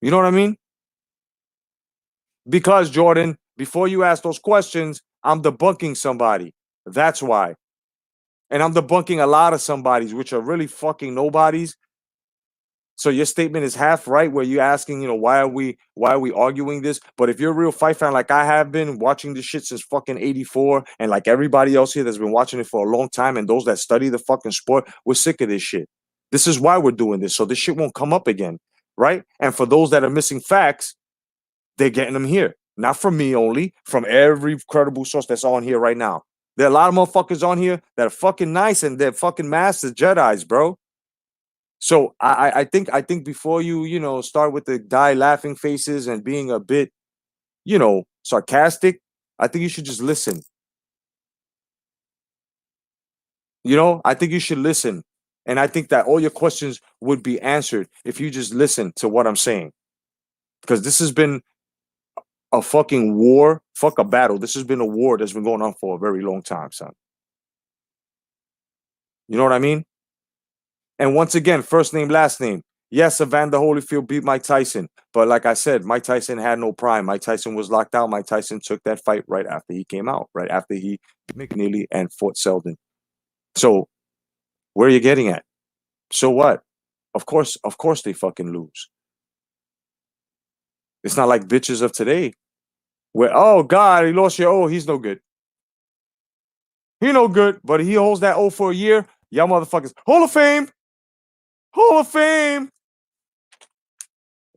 You know what I mean? Because Jordan, before you ask those questions, I'm debunking somebody. That's why. And I'm debunking a lot of somebodies, which are really fucking nobodies. So your statement is half right, where you're asking, why are we arguing this? But if you're a real fight fan like I have been, watching this shit since fucking 84, and like everybody else here that's been watching it for a long time, and those that study the fucking sport, we're sick of this shit. This is why we're doing this, so this shit won't come up again, right? And for those that are missing facts, they're getting them here. Not from me only, from every credible source that's on here right now. There are a lot of motherfuckers on here that are fucking nice, and they're fucking masters, Jedis, bro. So I think before you start with the die laughing faces and being a bit sarcastic, I think you should just listen. I think you should listen, and I think that all your questions would be answered if you just listen to what I'm saying, because this has been a fucking war, fuck a battle. This has been a war that's been going on for a very long time, son. You know what I mean? And once again, first name, last name. Yes, Evander Holyfield beat Mike Tyson. But like I said, Mike Tyson had no prime. Mike Tyson was locked out. Mike Tyson took that fight right after he came out, right after he beat McNeely and fought Seldon. So where are you getting at? So what? Of course they fucking lose. It's not like bitches of today where, oh, God, he lost your, he's no good. He no good, but he holds that O for a year. Y'all motherfuckers. Hall of Fame. Hall of Fame.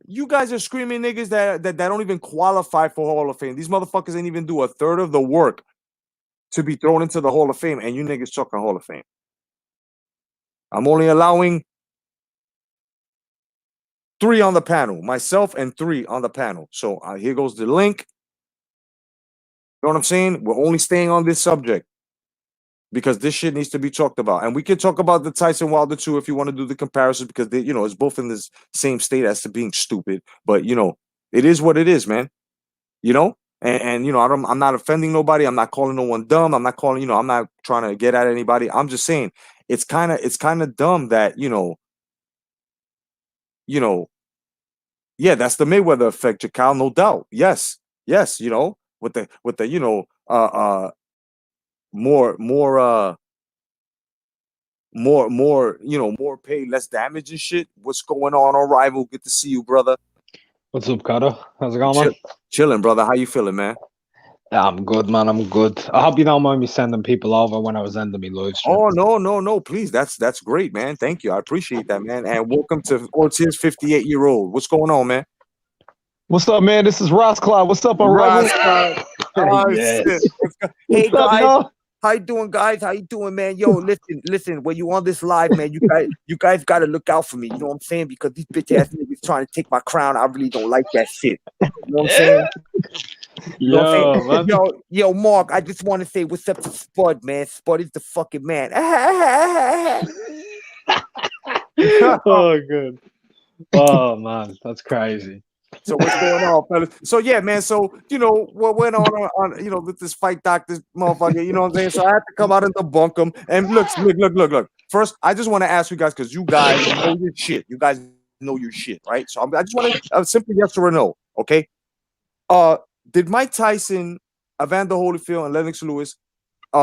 You guys are screaming niggas that don't even qualify for Hall of Fame. These motherfuckers ain't even do a third of the work to be thrown into the Hall of Fame, and you niggas talking Hall of Fame. I'm only allowing 3 on the panel, myself and 3 on the panel. So here goes the link. You know what I'm saying? We're only staying on this subject because this shit needs to be talked about. And we can talk about the Tyson Wilder too if you want to do the comparisons, because they, it's both in this same state as to being stupid. But it is what it is, man. And I'm not offending nobody. I'm not calling no one dumb. I'm not calling, I'm not trying to get at anybody. I'm just saying it's kind of dumb that, yeah, that's the Mayweather effect, Jakal, no doubt. Yes, with the more pay, less damage and shit. What's going on, Rival? Good to see you, brother. What's up, Kato? How's it going, man? Chilling, brother. How you feeling, man? I'm good, man. I'm good. I hope you don't mind me sending people over when I was ending my live stream. Oh no, please. That's great, man. Thank you. I appreciate that, man. And welcome to Ortiz 58-year-old. What's going on, man? What's up, man? This is Ross Cloud. What's up, Ross, Unrivaled? oh Yes. shit. Hey What's up, guys, y'all? how you doing, guys? How you doing, man? Yo, listen. When you on this live, man, you guys got to look out for me. You know what I'm saying? Because these bitch ass niggas trying to take my crown. I really don't like that shit. You know what I'm saying? You know what I'm saying? man. Yo, Mark. I just want to say what's up to Spud, man. Spud is the fucking man. Oh, good. Oh, man. That's crazy. So what's going on, fellas? So yeah, man. So what went on with this fight doc, this motherfucker. You know what I'm saying? So I had to come out and debunk him. And look. First, I just want to ask you guys because you guys know your shit. You guys know your shit, right? So I just want to simply yes or no. Okay. Did Mike Tyson, Evander Holyfield, and Lennox Lewis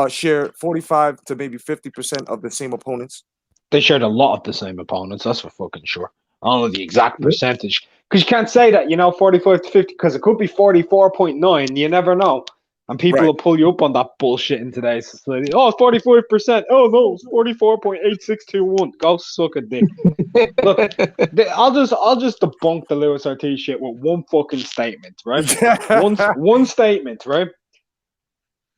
share 45 to maybe 50% of the same opponents? They shared a lot of the same opponents. That's for fucking sure. I don't know the exact percentage because you can't say that 45 to 50 because it could be 44.9. You never know, and people will pull you up on that bullshit in today's society. Oh, 45%. Oh no, it's 44.8621. Go suck a dick. Look, I'll just debunk the Lewis Ortiz shit with one fucking statement, right? one statement, right?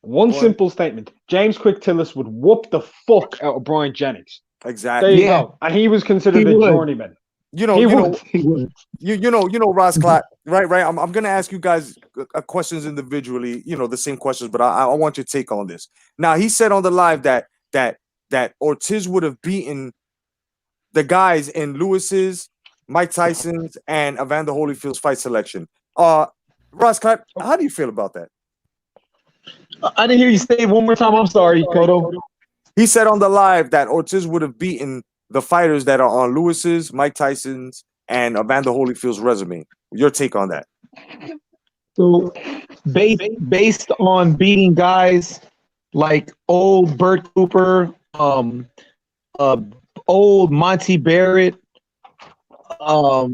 One simple statement. James Quick Tillis would whoop the fuck out of Brian Jennings. Exactly. There you go. And he was considered a journeyman. You know, Ross Clark, right. I'm gonna ask you guys questions individually. The same questions, but I want your take on this. Now, he said on the live that Ortiz would have beaten the guys in Lewis's, Mike Tyson's, and Evander Holyfield's fight selection. Ross Clark, how do you feel about that? I didn't hear you say it one more time. I'm sorry, Kodo. He said on the live that Ortiz would have beaten the fighters that are on Lewis's, Mike Tyson's, and Evander Holyfield's resume. Your take on that? So, based on beating guys like old Bert Cooper, old Monty Barrett, I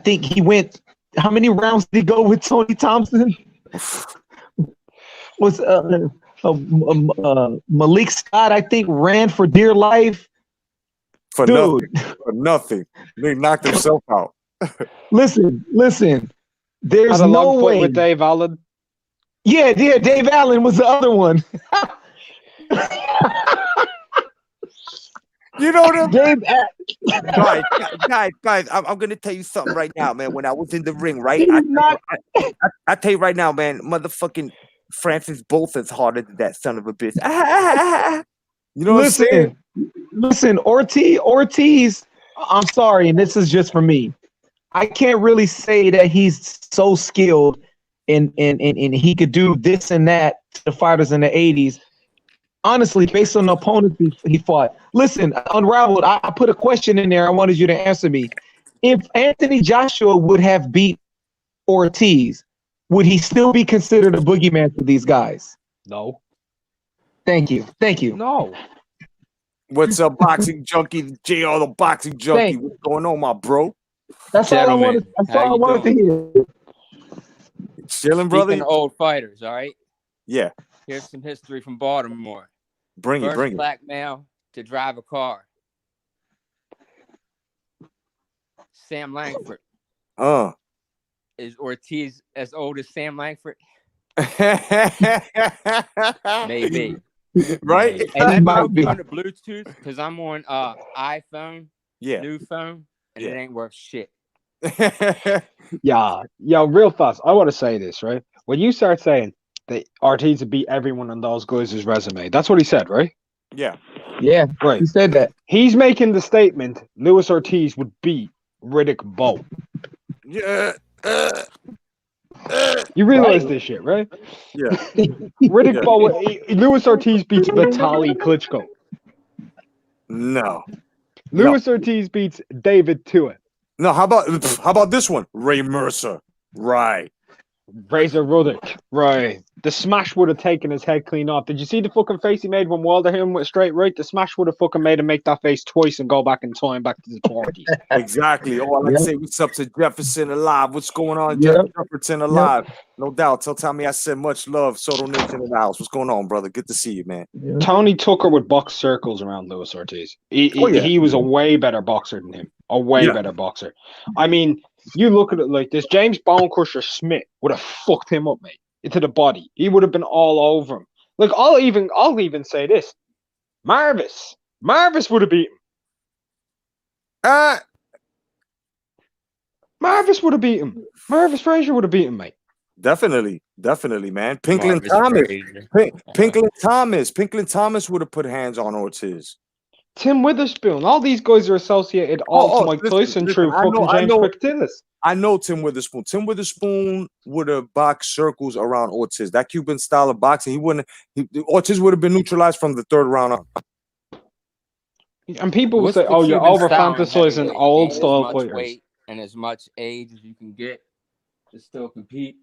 think he went. How many rounds did he go with Tony Thompson? Was Malik Scott? I think ran for dear life. For nothing. They knocked himself out. Listen. There's Had a no long way. fight with Dave Allen. Yeah, Dave Allen was the other one. You know them Dave. Guys, I'm gonna tell you something right now, man. When I was in the ring, right? I tell you right now, man, motherfucking Francis Bolton's harder than that son of a bitch. You know what I'm saying? Listen, Ortiz, I'm sorry, and this is just for me. I can't really say that he's so skilled and he could do this and that to the fighters in the 80s. Honestly, based on the opponents he fought. Listen, Unraveled, I put a question in there. I wanted you to answer me. If Anthony Joshua would have beat Ortiz, would he still be considered a boogeyman for these guys? No. Thank you. No. What's up, boxing junkie? JR, the boxing junkie. What's going on, my bro? That's all I wanted. That's all I wanted to hear. Chilling, brother. Speaking of old fighters, all right? Yeah. Here's some history from Baltimore. Bring First it. black male to drive a car. Sam Langford. Is Ortiz as old as Sam Langford? Maybe. Right? And that might be on the Bluetooth because I'm on iPhone, new phone, and it ain't worth shit. Yeah, real fast. I want to say this, right? When you start saying that Ortiz would beat everyone on those guys' resume, that's what he said, right? Yeah, right. He said that. He's making the statement Lewis Ortiz would beat Riddick Bowe. Yeah. You realize this shit, right? Yeah. Riddick Bowe, Lewis Ortiz beats Vitaly Klitschko. No. Lewis Ortiz beats David Tuitt. No, how about this one? Ray Mercer. Right. Razor Ruddock, right? The smash would have taken his head clean off. Did you see the fucking face he made when Wilder hit him with a straight right? The smash would have fucking made him make that face twice and go back in time, back to the 40s. Exactly. Oh, I like to say what's up to Jefferson alive. What's going on, Jefferson alive? No doubt. Tell Tommy I said much love. Soto Nation in the house. What's going on, brother? Good to see you, man. Tony Tucker would box circles around Luis Ortiz. He was a way better boxer than him. A way better boxer. I mean, you look at it like this. James Bone Crusher Smith would have fucked him up, mate, into the body. He would have been all over him. Like, I'll even say this. Marvis would have beat him. Marvis would have beat him. Marvis Frazier would have beat him, mate. Definitely, man. Pinklin Thomas would have put hands on Ortiz. Tim Witherspoon. All these guys are associated to Mike Tyson through fucking James Quick-Tillis. I know Tim Witherspoon. Tim Witherspoon would have boxed circles around Ortiz. That Cuban style of boxing, Ortiz would have been neutralized from the third round on. And people would say, "Oh, you're over fantasizing old style fighters." Weight and as much age as you can get to still compete.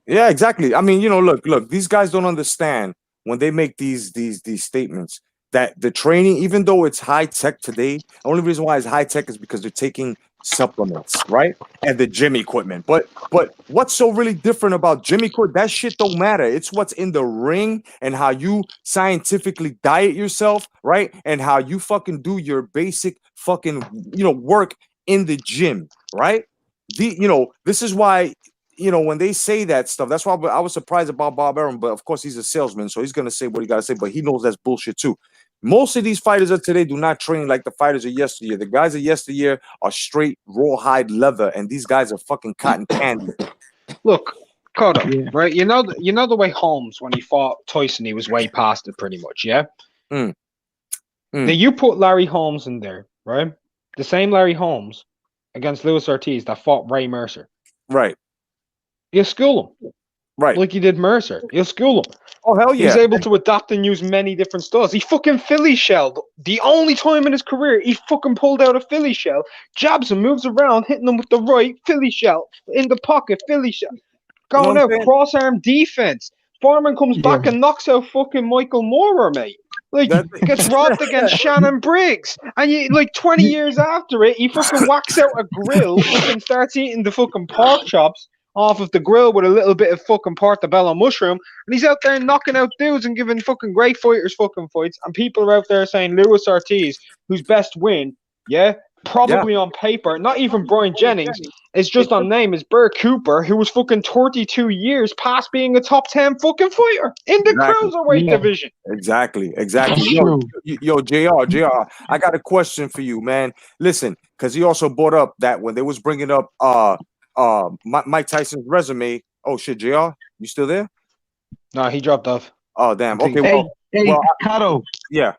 Yeah, exactly. I mean, look. These guys don't understand when they make these statements that the training, even though it's high tech today, the only reason why it's high tech is because they're taking supplements, right? And the gym equipment. But what's so really different about gym equipment? That shit don't matter. It's what's in the ring and how you scientifically diet yourself, right? And how you fucking do your basic fucking work in the gym, right? This is why when they say that stuff, that's why I was surprised about Bob Arum, but of course he's a salesman, so he's gonna say what he gotta say, but he knows that's bullshit too. Most of these fighters of today do not train like the fighters of yesteryear. The guys of yesteryear are straight rawhide leather, and these guys are fucking cotton candy. Look, Cotto, right? You know the way Holmes, when he fought Tyson, he was way past it pretty much, yeah? Now you put Larry Holmes in there, right? The same Larry Holmes against Luis Ortiz that fought Ray Mercer. Right. You'll school him. Right. Like you did Mercer. You'll school him. Oh, hell yeah. He's able to adapt and use many different styles. He fucking Philly shelled. The only time in his career he fucking pulled out a Philly shell, jabs him, moves around, hitting him with the right, Philly shell, in the pocket, Philly shell. Going out, cross-arm defense. Foreman comes back and knocks out fucking Michael Moorer, mate. Like, gets robbed against Shannon Briggs. And 20 years after it, he fucking whacks out a grill and starts eating the fucking pork chops off of the grill with a little bit of fucking portobello mushroom, and he's out there knocking out dudes and giving fucking great fighters fucking fights, and people are out there saying Luis Ortiz, whose best win, probably on paper, not even Brian Jennings, is just on name, is Burr Cooper, who was fucking 32 years past being a top 10 fucking fighter in the cruiserweight division. Exactly. Yo, JR, I got a question for you, man. Listen, because he also brought up that when they was bringing up Mike Tyson's resume. Oh shit, JR, you still there? No, he dropped off. Oh damn. Okay. Hey, Kato. Yeah.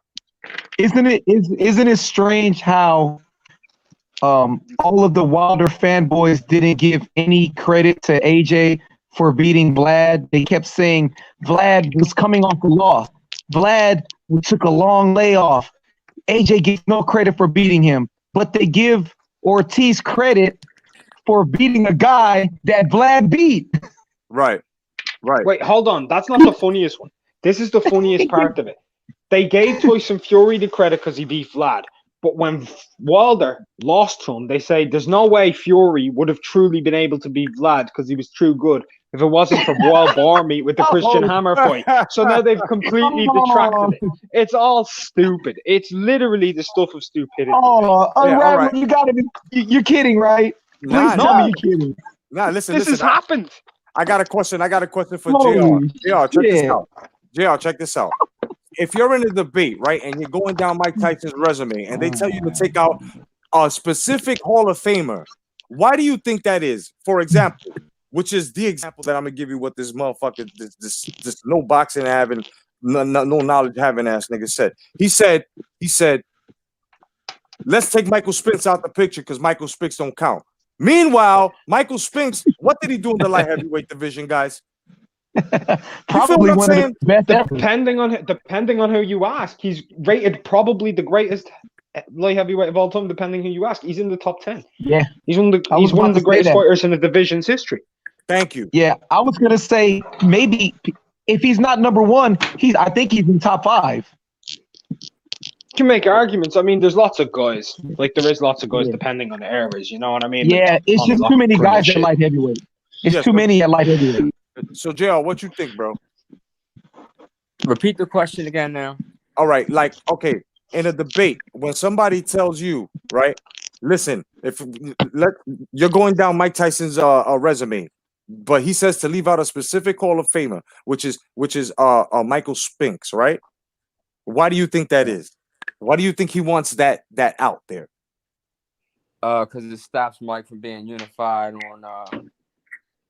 Isn't it strange how all of the Wilder fanboys didn't give any credit to AJ for beating Vlad? They kept saying Vlad was coming off the loss. Vlad took a long layoff. AJ gets no credit for beating him, but they give Ortiz credit for beating a guy that Vlad beat. Right. Wait, hold on. That's not the funniest one. This is the funniest part of it. They gave Tyson Fury the credit because he beat Vlad. But when Wilder lost to him, they say there's no way Fury would have truly been able to beat Vlad because he was too good if it wasn't for Wild Boar Meat with the Christian Hammer fight. So now they've completely detracted it. It's all stupid. It's literally the stuff of stupidity. Right. You gotta be, you're kidding, right? Please tell me you're kidding. Nah, listen. This has happened. I got a question for JR. JR, check this out. JR, check this out. If you're in a debate, right, and you're going down Mike Tyson's resume, and they tell you to take out a specific Hall of Famer, why do you think that is? For example, which is the example that I'm gonna give you what this motherfucker, this no boxing having, no knowledge having ass nigga said. He said, let's take Michael Spinks out the picture because Michael Spinks don't count. Meanwhile, Michael Spinks, what did he do in the light heavyweight division, guys? Probably one of the best ever. Depending on who you ask, he's rated probably the greatest light heavyweight of all time. Depending who you ask, he's in the top 10. Yeah, he's one of the greatest fighters in the division's history. Thank you. Yeah, I was gonna say maybe if he's not number one, I think he's in top 5. You can make arguments. I mean, there's lots of guys. Like there is lots of guys depending on the eras. You know what I mean? Yeah, like, it's just too many guys at light heavyweight. It's too many at light heavyweight. So, JR, what you think, bro? Repeat the question again now. All right, like, okay, in a debate, when somebody tells you, right, listen, you're going down Mike Tyson's resume, but he says to leave out a specific Hall of Famer, which is Michael Spinks, right? Why do you think that is? Why do you think he wants that out there? Because it stops Mike from being unified on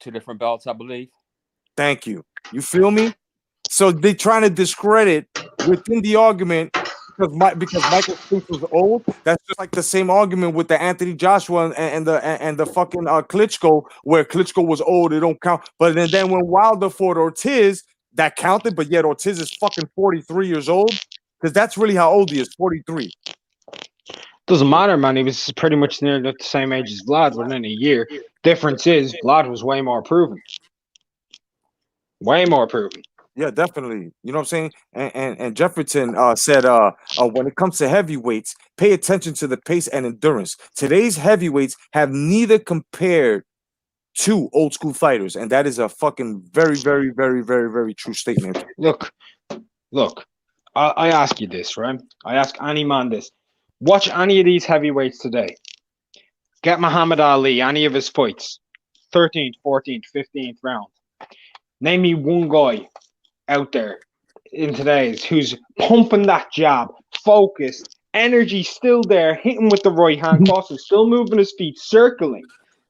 2 different belts, I believe. Thank you. You feel me? So they're trying to discredit within the argument because Michael Spinks was old. That's just like the same argument with the Anthony Joshua and the fucking Klitschko, where Klitschko was old. It don't count. But then when Wilder fought Ortiz, that counted. But yet Ortiz is fucking 43 years old, because that's really how old he is. 43. Doesn't matter, man. He was pretty much nearly the same age as Vlad within a year. Difference is Vlad was way more proven. Way more proven. Yeah, definitely. You know what I'm saying? And Jefferson said, when it comes to heavyweights, pay attention to the pace and endurance. Today's heavyweights have neither compared to old school fighters, and that is a fucking very, very, very, very, very true statement. Look. I ask you this, right? I ask any man this. Watch any of these heavyweights today. Get Muhammad Ali, any of his fights. 13th, 14th, 15th round. Name me one guy out there in today's who's pumping that jab, focused, energy still there, hitting with the right hand, crossing, still moving his feet, circling.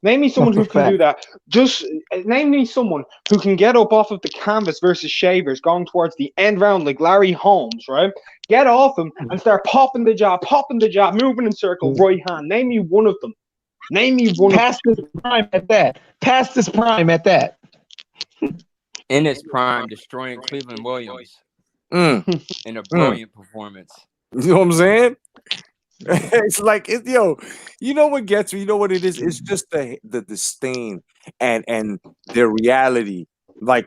Name me someone who can do that. Just name me someone who can get up off of the canvas versus Shavers going towards the end round like Larry Holmes, right? Get off him and start popping the jab, moving in circle, right hand. Name me one of them. Name me one. Past this prime at that. Past this prime at that. In his prime, destroying Cleveland Williams in a brilliant performance. You know what I'm saying? It's like you know what gets me? You know what it is? It's just the disdain and their reality. Like,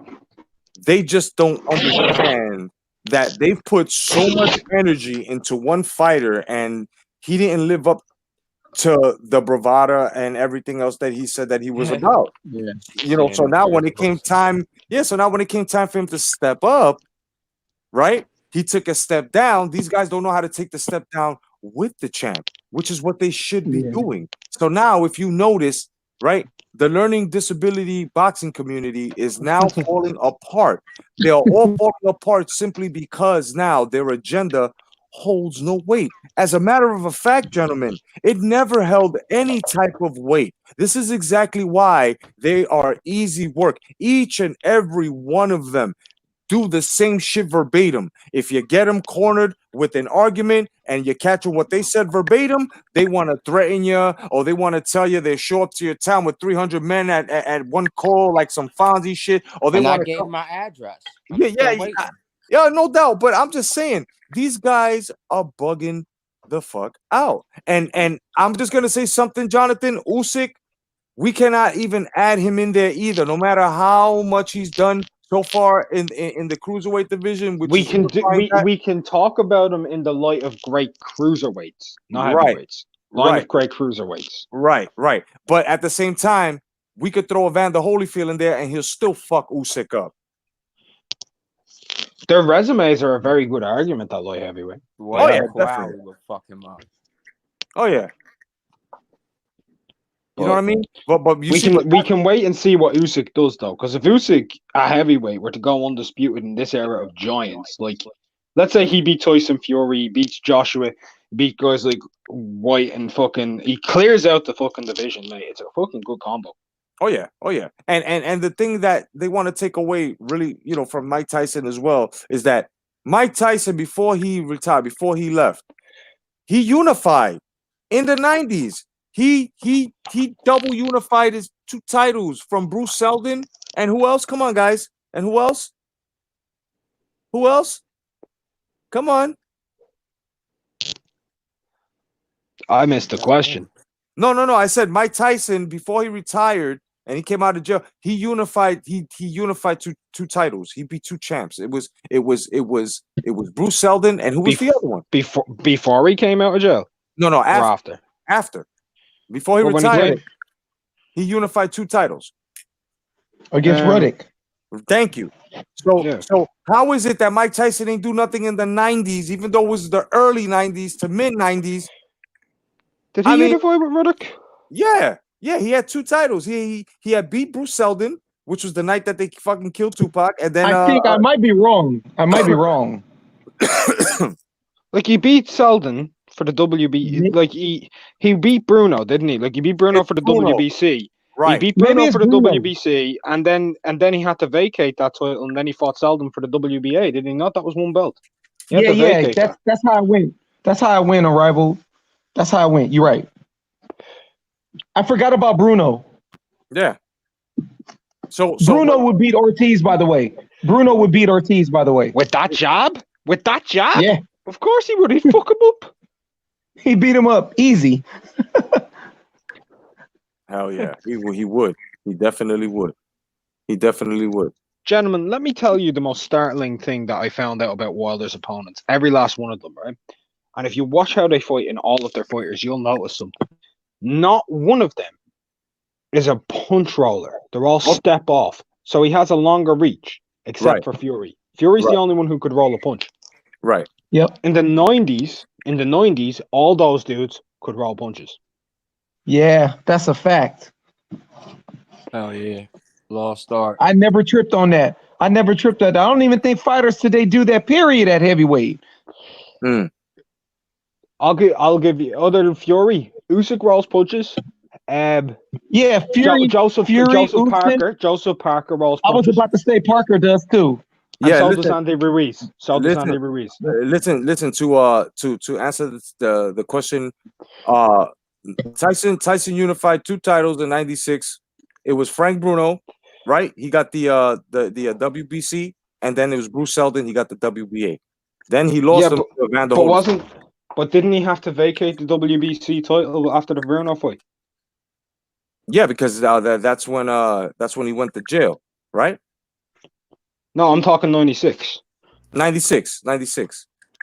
they just don't understand that they've put so much energy into one fighter, and he didn't live up to the bravado and everything else that he said that he was about. Yeah. You know, so now when it came time for him to step up, right? He took a step down. These guys don't know how to take the step down with the champ, which is what they should be doing. So now, if you notice, right, the learning disability boxing community is now falling apart. They are all falling apart simply because now their agenda holds no weight. As a matter of fact, gentlemen, it never held any type of weight. This is exactly why they are easy work. Each and every one of them do the same shit verbatim. If you get them cornered with an argument and you catch them what they said verbatim, they want to threaten you, or they want to tell you they show up to your town with 300 men at one call, like some Fonzie shit, or they want to gave my address. Yeah, no doubt. But I'm just saying, these guys are bugging the fuck out. And I'm just gonna say something, Jonathan. Usyk, we cannot even add him in there either, no matter how much he's done so far in the cruiserweight division. We can talk about him in the light of great cruiserweights, not heavyweights. Line of great cruiserweights. Right. But at the same time, we could throw Evander Holyfield in there and he'll still fuck Usyk up. Their resumes are a very good argument at light heavyweight. Well, definitely will fuck him up. Oh yeah. You know what I mean? But we can wait and see what Usyk does, though, because if Usyk at heavyweight were to go undisputed in this era of giants, like let's say he beat Tyson Fury, he beats Joshua, beat guys like White, and fucking he clears out the fucking division, mate. It's a fucking good combo. Oh yeah. And the thing that they want to take away, really, from Mike Tyson as well, is that Mike Tyson, before he retired, before he left, he unified in the 90s. He double unified his 2 titles from Bruce Seldon and who else? Come on, guys. And who else? Who else? Come on. I missed the question. No. I said Mike Tyson, before he retired, and he came out of jail. He unified two titles. He beat two champs. It was Bruce Seldon, and who was the other one? Before he came out of jail? No, after. After. Before he retired, he unified two titles. Against Ruddock. Thank you. So how is it that Mike Tyson ain't do nothing in the 90s, even though it was the early 90s to mid 90s? Did he unify with Ruddock? Yeah, he had two titles. He had beat Bruce Seldon, which was the night that they fucking killed Tupac, and then I think I might be wrong. Like he beat Seldon for the WBC. Like he beat Bruno, didn't he? Like he beat Bruno for the WBC. Right. He beat Bruno for the WBC, and then he had to vacate that title, and then he fought Seldon for the WBA. Did he not? That was one belt. Yeah. That's how I went. That's how I went on Rival. That's how I went. You're right. I forgot about Bruno. Yeah. So Bruno would beat Ortiz, by the way. With that jab? Yeah. Of course he would. He'd fuck him up. He beat him up easy. Hell yeah. He would. He definitely would. Gentlemen, let me tell you the most startling thing that I found out about Wilder's opponents. Every last one of them, right? And if you watch how they fight in all of their fighters, you'll notice something. Not one of them is a punch roller. They're all step off. So he has a longer reach, except for Fury. Fury's the only one who could roll a punch. Right. Yep. In the 90s, all those dudes could roll punches. Yeah, that's a fact. Oh yeah. Lost art. I never tripped on that. I don't even think fighters today do that, period, at heavyweight. I'll give you other than Fury. Usyk rolls punches. Fury. Joseph Parker rolls punches. I was about to say Parker does too. And so does Andy Ruiz. Listen to answer the question. Tyson unified two titles in '96. It was Frank Bruno, right? He got the WBC, and then it was Bruce Seldon. He got the WBA. Then he lost to Evander Holyfield. But didn't he have to vacate the WBC title after the Bruno fight? Yeah, because that's when he went to jail, right? No, I'm talking 96. 96.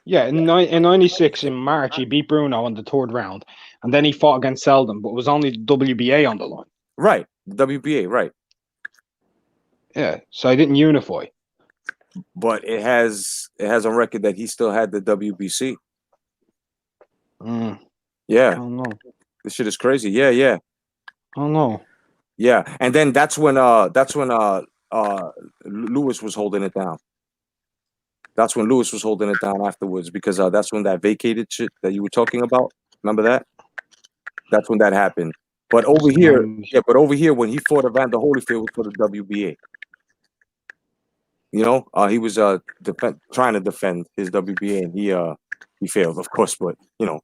Yeah, in 96 in March, he beat Bruno in the third round, and then he fought against Seldon, but it was only the WBA on the line. Right, WBA, right. Yeah, so I didn't unify. But it has on record that he still had the WBC. Yeah. I don't know. This shit is crazy. Yeah. I don't know. Yeah, and then that's when Lewis was holding it down. That's when Lewis was holding it down afterwards, because that's when that vacated shit that you were talking about. Remember that? That's when that happened. But over here, when he fought Evander Holyfield, was for the WBA. You know, he was trying to defend his WBA, and he failed, of course. But you know,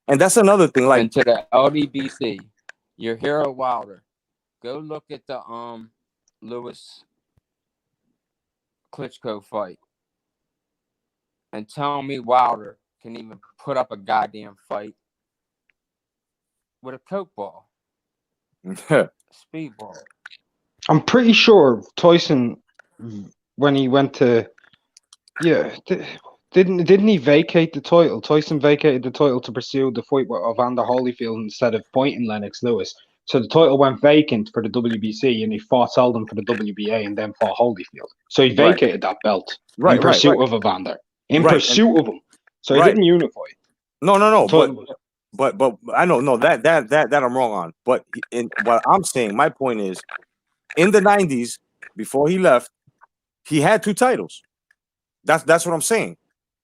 and that's another thing. Like, and to the LDBC, your hero Wilder. Go look at the Lewis Klitschko fight, and tell me Wilder can even put up a goddamn fight with a coke ball, speedball. I'm pretty sure Tyson, when he went to, didn't he vacate the title? Tyson vacated the title to pursue the fight with Evander Holyfield instead of fighting Lennox Lewis. So the title went vacant for the WBC, and he fought Seldon for the WBA, and then fought Holyfield. So he vacated that belt in pursuit of Evander, pursuit of him. So he didn't unify. No. But I know that I'm wrong on. But what I'm saying, my point is, in the 90s, before he left, he had two titles. That's what I'm saying.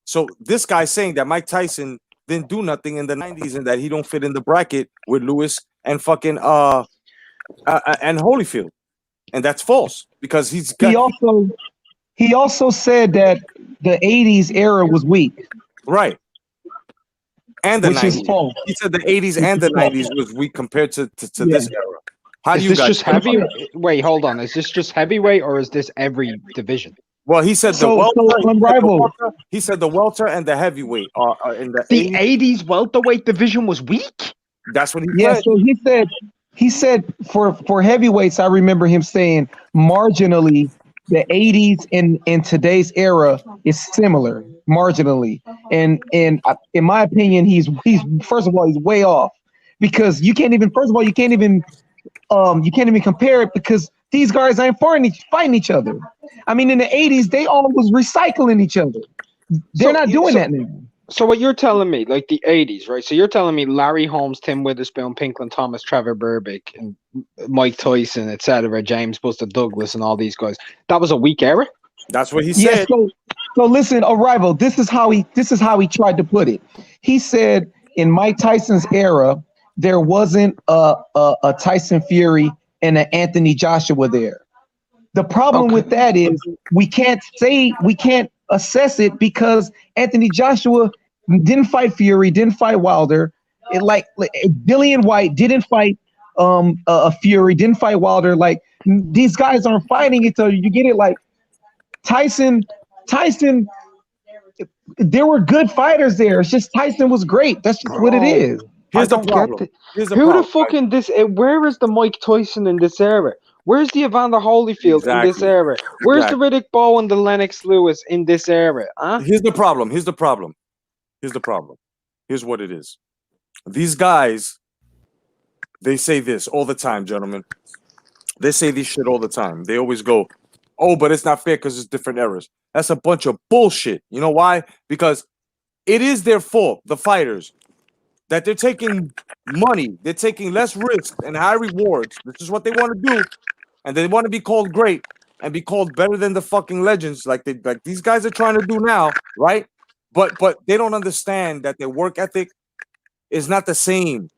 So this guy's saying that Mike Tyson didn't do nothing in the 90s and that he don't fit in the bracket with Lewis and fucking and Holyfield, and that's false, because he also said that the 80s era was weak, right? And the which 90s. Is false. He said the 80s and the 90s was weak compared to this era. How do you guys? Just heavy? Wait, hold on. Is this just heavyweight, or is this every division? Well, he said the welter. He said the welter and the heavyweight are in the 80s welterweight division was weak. That's what he said. Yeah, He said for heavyweights, I remember him saying marginally the 80s and today's era is similar marginally. And in my opinion, he's first of all, he's way off because you can't even you can't even compare it because these guys ain't fighting each other. I mean, in the 80s, they all was recycling each other. They're not doing that now. So what you're telling me, like the 80s, right? So you're telling me Larry Holmes, Tim Witherspoon, Pinklin Thomas, Trevor Burbick, and Mike Tyson, etc., James Buster Douglas, and all these guys. That was a weak era? That's what he Yeah, said. so listen, Arrival, this is how he tried to put it. He said in Mike Tyson's era, there wasn't a Tyson Fury and an Anthony Joshua there. The problem with that is we can't assess it because Anthony Joshua didn't fight Fury, didn't fight Wilder. Like Dillian White didn't fight a Fury, didn't fight Wilder. Like these guys aren't fighting each other. You get it? Like Tyson, there were good fighters there. It's just Tyson was great. That's just what it is. Here's the problem. Where is the Mike Tyson in this era? Where's the Evander Holyfield in this era? Where's the Riddick Bowe and the Lennox Lewis in this era? Huh? Here's the problem. Here's what it is. These guys, they say this all the time, gentlemen. They say this shit all the time. They always go, oh, but it's not fair because it's different eras. That's a bunch of bullshit. You know why? Because it is their fault, the fighters, that they're taking money. They're taking less risk and high rewards. This is what they want to do. And they want to be called great and be called better than the fucking legends like these guys are trying to do now, right? But they don't understand that their work ethic is not the same.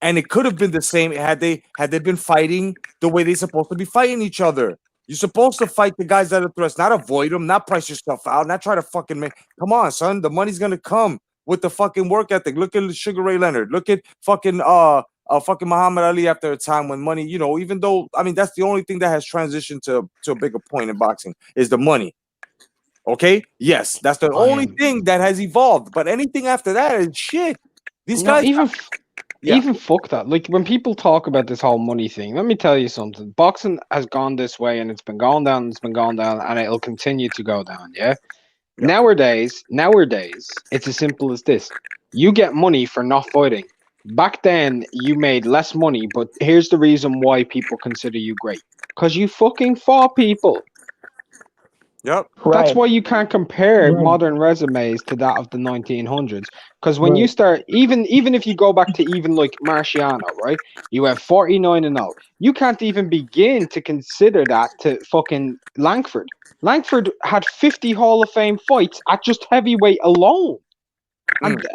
And it could have been the same had they been fighting the way they're supposed to be fighting each other. You're supposed to fight the guys that are threats, not avoid them, not price yourself out, not try to fucking make. Come on, son. The money's gonna come with the fucking work ethic. Look at Sugar Ray Leonard. Look at fucking Muhammad Ali after a time when money, you know, even though I mean that's the only thing that has transitioned to a bigger point in boxing is the money. Okay? Yes, that's the only thing that has evolved. But anything after that is shit. These guys even fuck that. Like when people talk about this whole money thing, let me tell you something. Boxing has gone this way and it's been going down, and it'll continue to go down, yeah? Yep. Nowadays, it's as simple as this. You get money for not fighting. Back then, you made less money, but here's the reason why people consider you great. Because you fucking fought people. Yep. That's why you can't compare modern resumes to that of the 1900s. Because when you start, even if you go back to even like Marciano, right? You have 49-0. You can't even begin to consider that to fucking Langford. Langford had 50 Hall of Fame fights at just heavyweight alone. And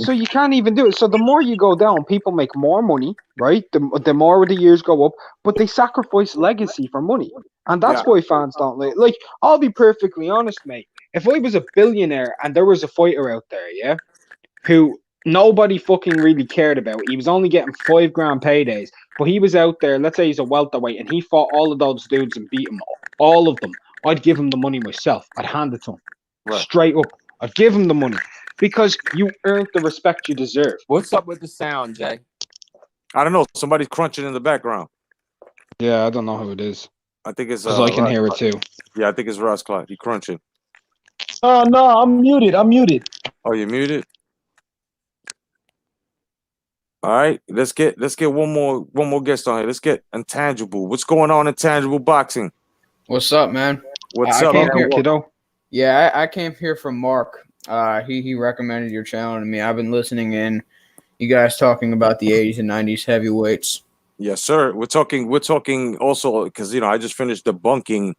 so you can't even do it. So the more you go down, people make more money, right? The more the years go up, but they sacrifice legacy for money. And that's why fans don't like. I'll be perfectly honest, mate. If I was a billionaire and there was a fighter out there, yeah, who nobody fucking really cared about, he was only getting $5 grand paydays, but he was out there, let's say he's a welterweight, and he fought all of those dudes and beat them all of them. I'd give him the money myself. I'd hand it to him. Straight up. I'd give him the money. Because you earned the respect you deserve. What's up with the sound, Jay? I don't know. Somebody's crunching in the background. Yeah, I don't know who it is. I think it's I can hear it too. Yeah, I think it's Ross Clark. He crunching. Oh no, I'm muted. Oh, you're muted? All right, let's get one more guest on here. Let's get Intangible. What's going on, Intangible Boxing? What's up, man? What's up, man? Kiddo? Yeah, I came here from Mark. He recommended your channel to me. I've been listening in. You guys talking about the 80s and 90s heavyweights. Yes, sir. We're talking also because I just finished debunking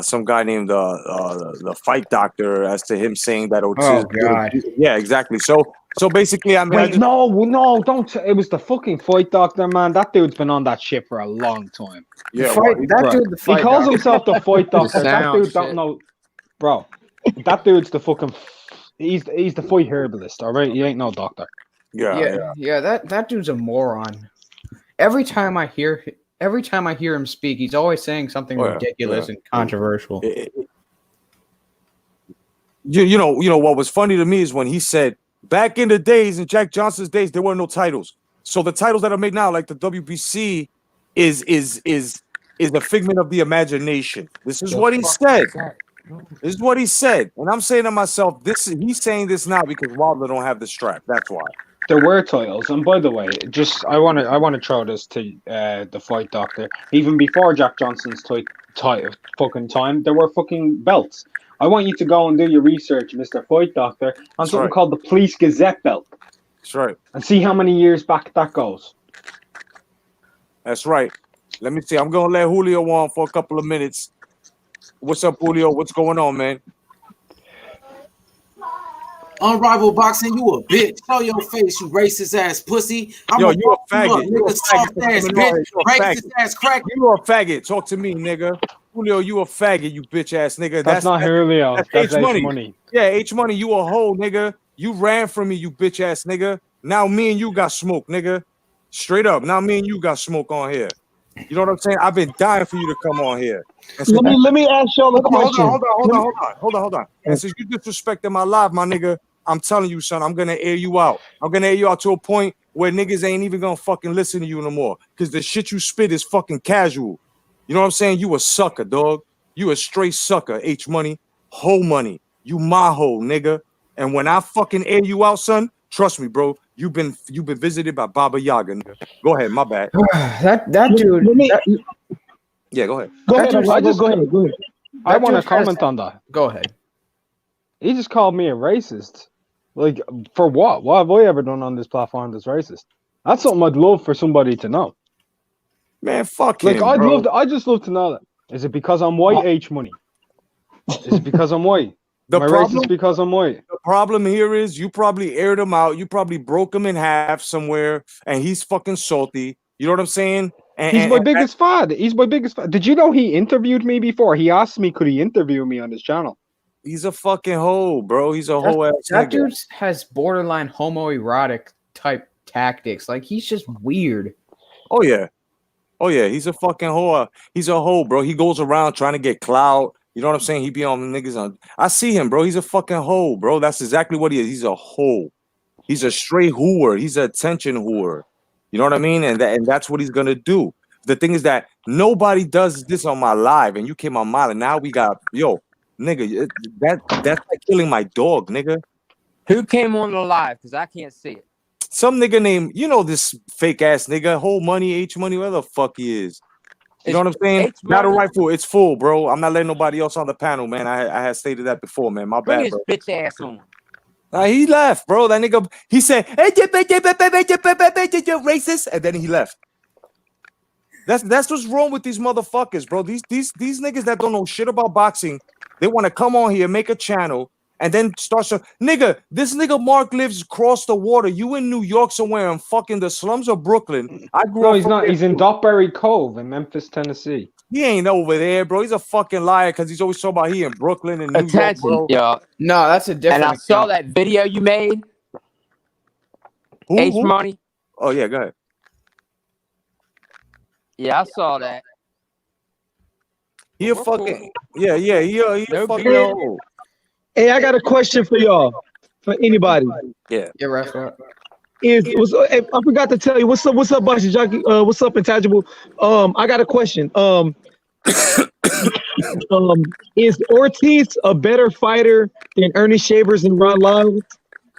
some guy named the Fight Doctor as to him saying that Ortiz. Oh God. Yeah, exactly. So basically, I mean, wait, no, don't. It was the fucking Fight Doctor, man. That dude's been on that shit for a long time. Yeah, He calls himself the Fight Doctor. That dude don't know, bro. That dude's the fucking. He's the fight herbalist. All right, he ain't no doctor. Yeah. That dude's a moron. Every time I hear him speak, he's always saying something ridiculous and controversial. You know what was funny to me is when he said back in the days, in Jack Johnson's days, there were no titles. So the titles that are made now, like the WBC, is a figment of the imagination. This is what he said. This is what he said. And I'm saying to myself, he's saying this now because Wilder don't have the strap. That's why. There were titles, and by the way, just I want to throw this to the Fight Doctor. Even before Jack Johnson's fucking time, there were fucking belts. I want you to go and do your research, Mr. Fight Doctor, on something called the Police Gazette belt. That's right. And see how many years back that goes. That's right. Let me see. I'm gonna let Julio on for a couple of minutes. What's up, Julio? What's going on, man? Unrivaled boxing, you a bitch. Show your face, you racist ass pussy. You a faggot. You a soft ass bitch. Racist ass crack. You a faggot. Talk to me, nigga. Julio, you a faggot, you bitch ass nigga. That's not Julio. That's H-Money. Yeah, H-Money, you a hoe, nigga. You ran from me, you bitch ass nigga. Now me and you got smoke, nigga. Straight up. Now me and you got smoke on here. You know what I'm saying? I've been dying for you to come on here. Let me ask y'all a question. Hold on. And since you disrespecting my live, my nigga, I'm telling you, son, I'm gonna air you out. I'm gonna air you out to a point where niggas ain't even gonna fucking listen to you no more. Cause the shit you spit is fucking casual. You know what I'm saying? You a sucker, dog. You a straight sucker, H-Money. Hoe money. You my hoe, nigga. And when I fucking air you out, son, trust me, bro. You've been visited by Baba Yaga, nigga. Go ahead, my bad. that dude. Yeah, go ahead. Go ahead. I want to comment on that. Go ahead. He just called me a racist. Like, for what? What have I ever done on this platform that's racist? That's something I'd love for somebody to know. Man, fuck like, him, I just love to know that. Is it because I'm white, H-Money? Is it because I'm white? Am I racist because I'm white? The problem here is you probably aired him out. You probably broke him in half somewhere, and he's fucking salty. You know what I'm saying? He's my biggest fan. He's my biggest fan. Did you know he interviewed me before? He asked me, could he interview me on his channel? He's a fucking hoe, bro. He's a hoe ass That nigga. dude has borderline homoerotic type tactics. Like, he's just weird. Oh yeah. He's a fucking hoe. He's a hoe, bro. He goes around trying to get clout. You know what I'm saying? He be on niggas on. I see him, bro. He's a fucking hoe, bro. That's exactly what he is. He's a hoe. He's a straight whore. He's an attention whore. You know what I mean? And that's what he's gonna do. The thing is that nobody does this on my live, and you came on mine, and now we got nigga. That's like killing my dog, nigga. Who came on the live? Because I can't see it. Some nigga named, this fake ass nigga, whole money, H-Money, where the fuck he is. You know what I'm saying? Not a rifle. It's full, bro. I'm not letting nobody else on the panel, man. I had stated that before, man. My bad, bro. Bring his bitch ass on. He left, bro. That nigga, he said, hey, racist, and then he left. That's what's wrong with these motherfuckers, bro. These niggas that don't know shit about boxing, they want to come on here, make a channel, and then start nigga, this nigga Mark lives across the water. You in New York somewhere in fucking the slums of Brooklyn. I grew up. He's not. He's in Dockberry Cove in Memphis, Tennessee. He ain't over there, bro. He's a fucking liar because he's always talking about he in Brooklyn and New York, bro. Yeah. No, that's a different. And I saw that video you made. H-Money. Oh yeah, go ahead. Yeah, I saw that. He a fucking he a fucking old. Hey, I got a question for y'all, for anybody. Yeah, restaurant. I forgot to tell you what's up, Bushy Jockey. What's up, Intangible? I got a question. Is Ortiz a better fighter than Ernest Shavers and Ron Lyles?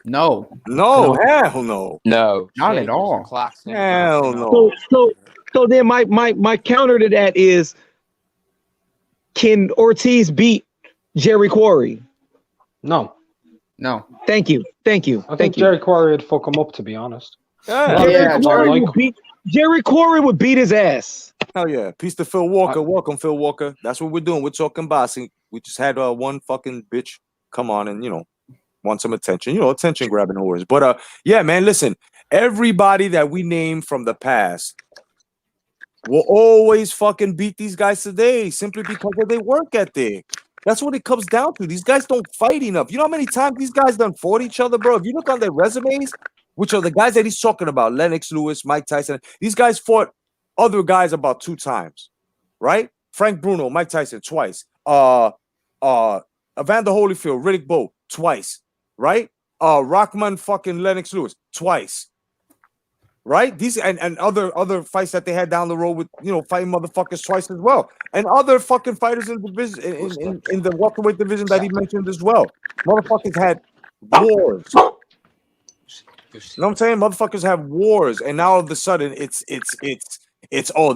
No, hell no, not at all. Hell no. So then my counter to that is, can Ortiz beat Jerry Quarry? No. Thank you. I think Jerry Quarry would fuck him up, to be honest. Jerry Quarry would beat his ass. Hell yeah. Peace to Phil Walker. Welcome, Phil Walker. That's what we're doing. We're talking boxing. We just had one fucking bitch come on and, want some attention. Attention grabbing whores. But yeah, man, listen. Everybody that we name from the past will always fucking beat these guys today simply because of their work ethic. That's what it comes down to. These guys don't fight enough. You know how many times these guys done fought each other, bro? If you look on their resumes, which are the guys that he's talking about, Lennox Lewis, Mike Tyson, these guys fought other guys about 2 times, right? Frank Bruno, Mike Tyson, twice. Evander Holyfield, Riddick Bowe, twice, right? Rockman fucking Lennox Lewis, twice. right? These and other fights that they had down the road with fighting motherfuckers twice as well, and other fucking fighters in the division in the welterweight division that he mentioned as well. Motherfuckers had wars. You know what I'm saying? Motherfuckers have wars, and now all of a sudden it's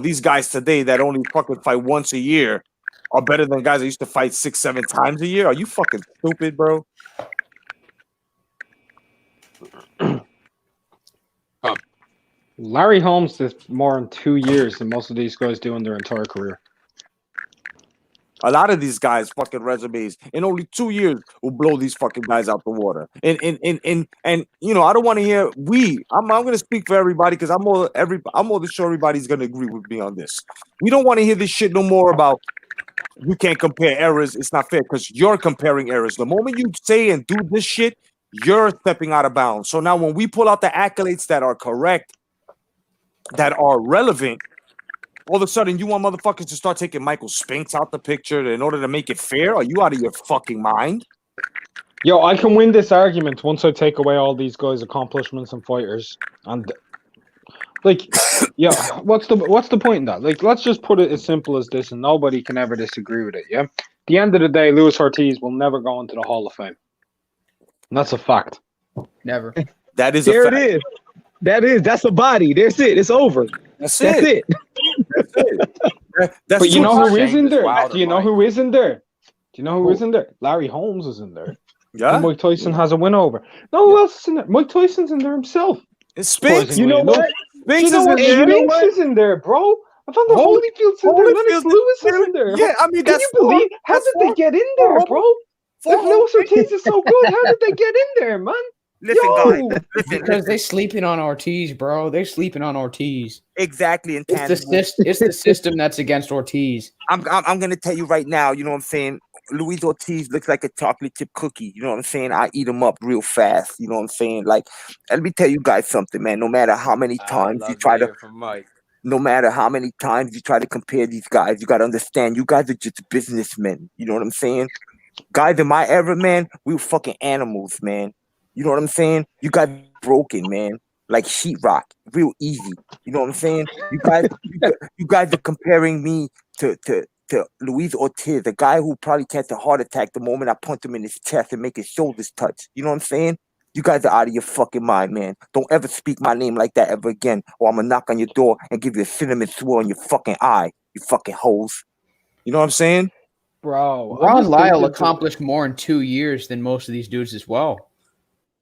these guys today that only fucking fight once a year are better than guys that used to fight 6-7 times a year. Are you fucking stupid, bro? Larry Holmes did more in 2 years than most of these guys do in their entire career. A lot of these guys' fucking resumes in only 2 years will blow these fucking guys out the water. And I don't want to hear I'm gonna speak for everybody because I'm more than sure everybody's gonna agree with me on this. We don't want to hear this shit no more about you can't compare errors. It's not fair because you're comparing errors. The moment you say and do this shit, you're stepping out of bounds. So now when we pull out the accolades that are correct, that are relevant, all of a sudden you want motherfuckers to start taking Michael Spinks out the picture in order to make it fair? Are you out of your fucking mind? Yo, I can win this argument once I take away all these guys' accomplishments and fighters. And what's the point in that? Like, let's just put it as simple as this, and nobody can ever disagree with it. Yeah, at the end of the day, Luis Ortiz will never go into the Hall of Fame. And that's a fact. Never. That is there a fact. it is. That's a body. That's it. It's over. That's it. That's it. That's but you know who is in there? Wilder, Do you know who is in there? Do you know who is in there? Larry Holmes is in there. Yeah. Mike Tyson has a win over. No, who else is in there? Mike Tyson's in there himself. It's Spinks. You know what? Spinks is in there, bro. I found the Holyfield's in there. Lennox Lewis is in there. Yeah, I mean, can you believe? How did they get in there, bro? If Luis Ortiz is so good, how did they get in there, man? Listen, guys. Because they sleeping on Ortiz, bro. They're sleeping on Ortiz. Exactly. It's the system that's against Ortiz. I'm gonna tell you right now. You know what I'm saying? Luis Ortiz looks like a chocolate chip cookie. You know what I'm saying? I eat him up real fast. You know what I'm saying? Like, let me tell you guys something, man. No matter how many times you try to, no matter how many times you try to compare these guys, you gotta understand. You guys are just businessmen. You know what I'm saying? Guys in my era, man, we were fucking animals, man. You know what I'm saying? You guys broken, man. Like sheetrock, real easy. You know what I'm saying? You guys are comparing me to Luis Ortiz, the guy who probably catch a heart attack the moment I punch him in his chest and make his shoulders touch. You know what I'm saying? You guys are out of your fucking mind, man. Don't ever speak my name like that ever again, or I'm gonna knock on your door and give you a cinnamon swirl in your fucking eye, you fucking hoes. You know what I'm saying? Bro, Ron Lyle accomplished more in 2 years than most of these dudes as well.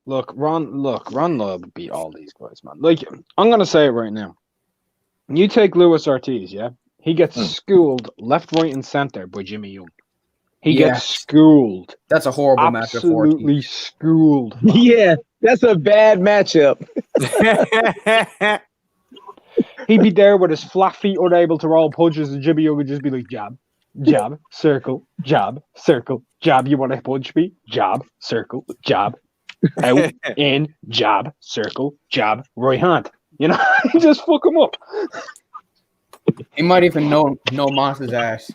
Ron Lyle beat all these guys, man. Like, I'm gonna say it right now. You take Luis Ortiz, yeah? He gets schooled left, right, and center by Jimmy Young. He gets schooled. That's a horrible matchup for Ortiz. Absolutely schooled. Yeah, that's a bad matchup. He'd be there with his flat feet, unable to roll punches, and Jimmy Young would just be like, jab, jab, circle, jab, circle, jab. You want to punch me? Jab, circle, jab. Out, in, jab, circle, jab, right hand. You know, just fuck him up. He might even know Moss's ass,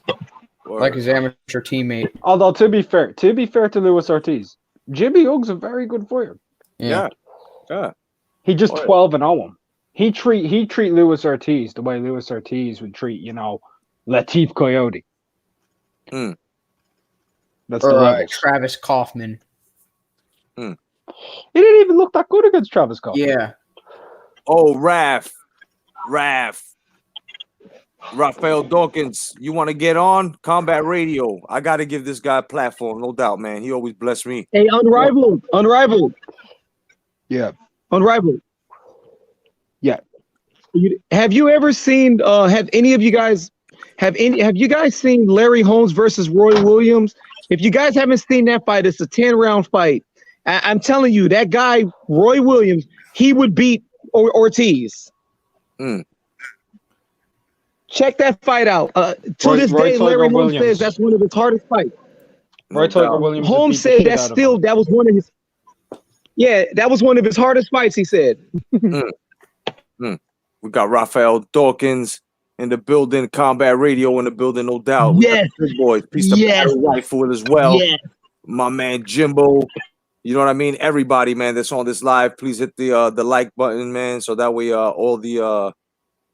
like his amateur teammate. Although to be fair to Luis Ortiz, Jimmy Young's a very good fighter. Yeah. He just 12-0 him. He treat Luis Ortiz the way Luis Ortiz would treat, Latif Coyote. That's the levels. Travis Kaufman. He didn't even look that good against Travis Kaufman. Yeah. Oh, Raphael Dawkins, you want to get on Combat Radio? I got to give this guy a platform, no doubt, man. He always bless me. Hey, unrivaled. Yeah. Unrivaled. Yeah. Have you ever seen? Have you guys seen Larry Holmes versus Roy Williams? If you guys haven't seen that fight, it's a 10-round fight. I'm telling you, that guy Roy Williams, he would beat Ortiz. Check that fight out. To this day, Larry Holmes says that's one of his hardest fights. Williams. Holmes said that was one of his. Yeah, that was one of his hardest fights. He said. We got Raphael Dawkins in the building, Combat Radio in the building, no doubt. Yes, boys. Piece of rifle as well. Yes. My man Jimbo, You know what I mean? Everybody, man, that's on this live, please hit the like button, man, so that way all the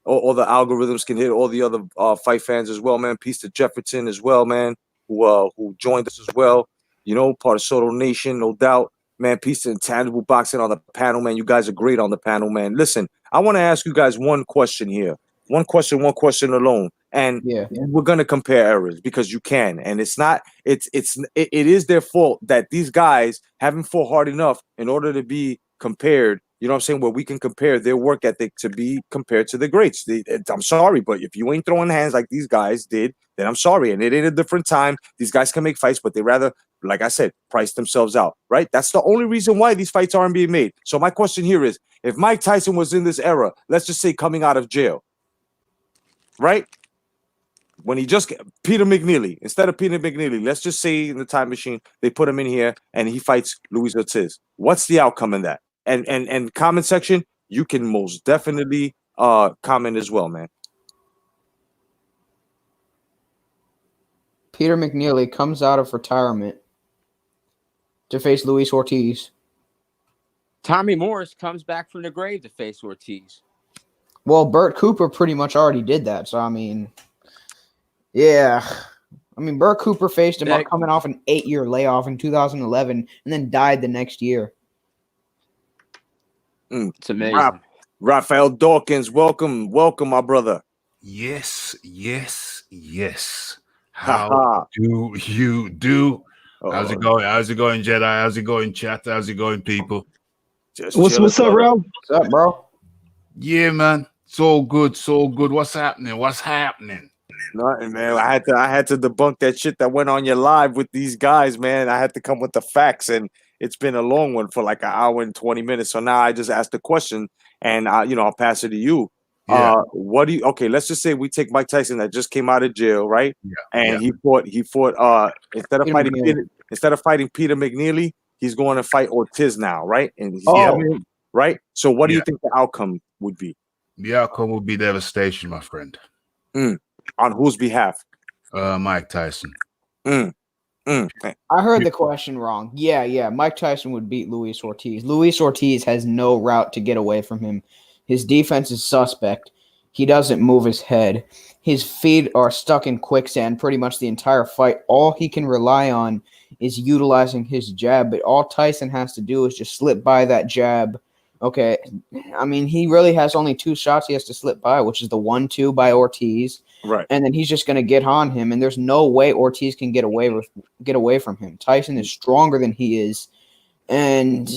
algorithms can hit all the other fight fans as well, man. Peace to Jefferson as well, man, who joined us as well. You know, part of Soto Nation, no doubt, man. Peace to Intangible Boxing on the panel, man. You guys are great on the panel, man. Listen, I want to ask you guys one question here. One question alone, and Yeah. we're gonna compare errors because you can, and it's not. It is their fault that these guys haven't fought hard enough in order to be compared. You know what I'm saying? Where we can compare their work ethic to be compared to the greats. I'm sorry, but if you ain't throwing hands like these guys did, then I'm sorry. And it ain't a different time. These guys can make fights, but they rather, like I said, price themselves out, right? That's the only reason why these fights aren't being made. So my question here is, if Mike Tyson was in this era, let's just say coming out of jail, right? When he just Peter McNeely, instead of Peter McNeely, let's just say in the time machine, they put him in here and he fights Luis Ortiz. What's the outcome in that? And comment section, you can most definitely comment as well, man. Peter McNeely comes out of retirement to face Luis Ortiz. Tommy Morris comes back from the grave to face Ortiz. Well, Burt Cooper pretty much already did that. So, I mean, yeah. I mean, Burt Cooper faced him coming off an 8-year layoff in 2011 and then died the next year. It's amazing. Raphael Dawkins, welcome, my brother. Yes. How do you do? How's it going? How's it going, Jedi? How's it going, chat? How's it going, people? What's up, bro? What's up, bro? Yeah, man. So good. What's happening? Nothing, man. I had to debunk that shit that went on your live with these guys, man. I had to come with the facts, and it's been a long one for like an hour and 20 minutes. So now I just asked the question, and I'll pass it to you. Yeah. Let's just say we take Mike Tyson that just came out of jail, right? Yeah. And he fought instead of fighting Peter McNeely, he's going to fight Ortiz now, right? And he's right? So what do you think the outcome would be? The outcome would be devastation, my friend. On whose behalf? Mike Tyson. I heard the question wrong. Yeah. Mike Tyson would beat Luis Ortiz. Luis Ortiz has no route to get away from him. His defense is suspect. He doesn't move his head. His feet are stuck in quicksand pretty much the entire fight. All he can rely on is utilizing his jab, but all Tyson has to do is just slip by that jab. Okay, I mean, he really has only 2 shots he has to slip by, which is the 1-2 by Ortiz. Right. And then he's just going to get on him, and there's no way Ortiz can get away from him. Tyson is stronger than he is, and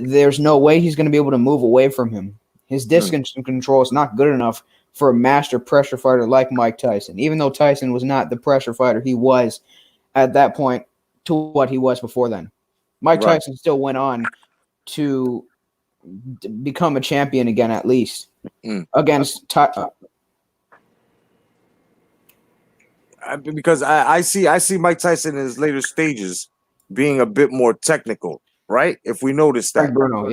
there's no way he's going to be able to move away from him. His distance control is not good enough for a master pressure fighter like Mike Tyson. Even though Tyson was not the pressure fighter he was at that point to what he was before then. Mike Tyson still went on to become a champion again, at least against because I see Mike Tyson in his later stages being a bit more technical, right? If we notice that, Bruno,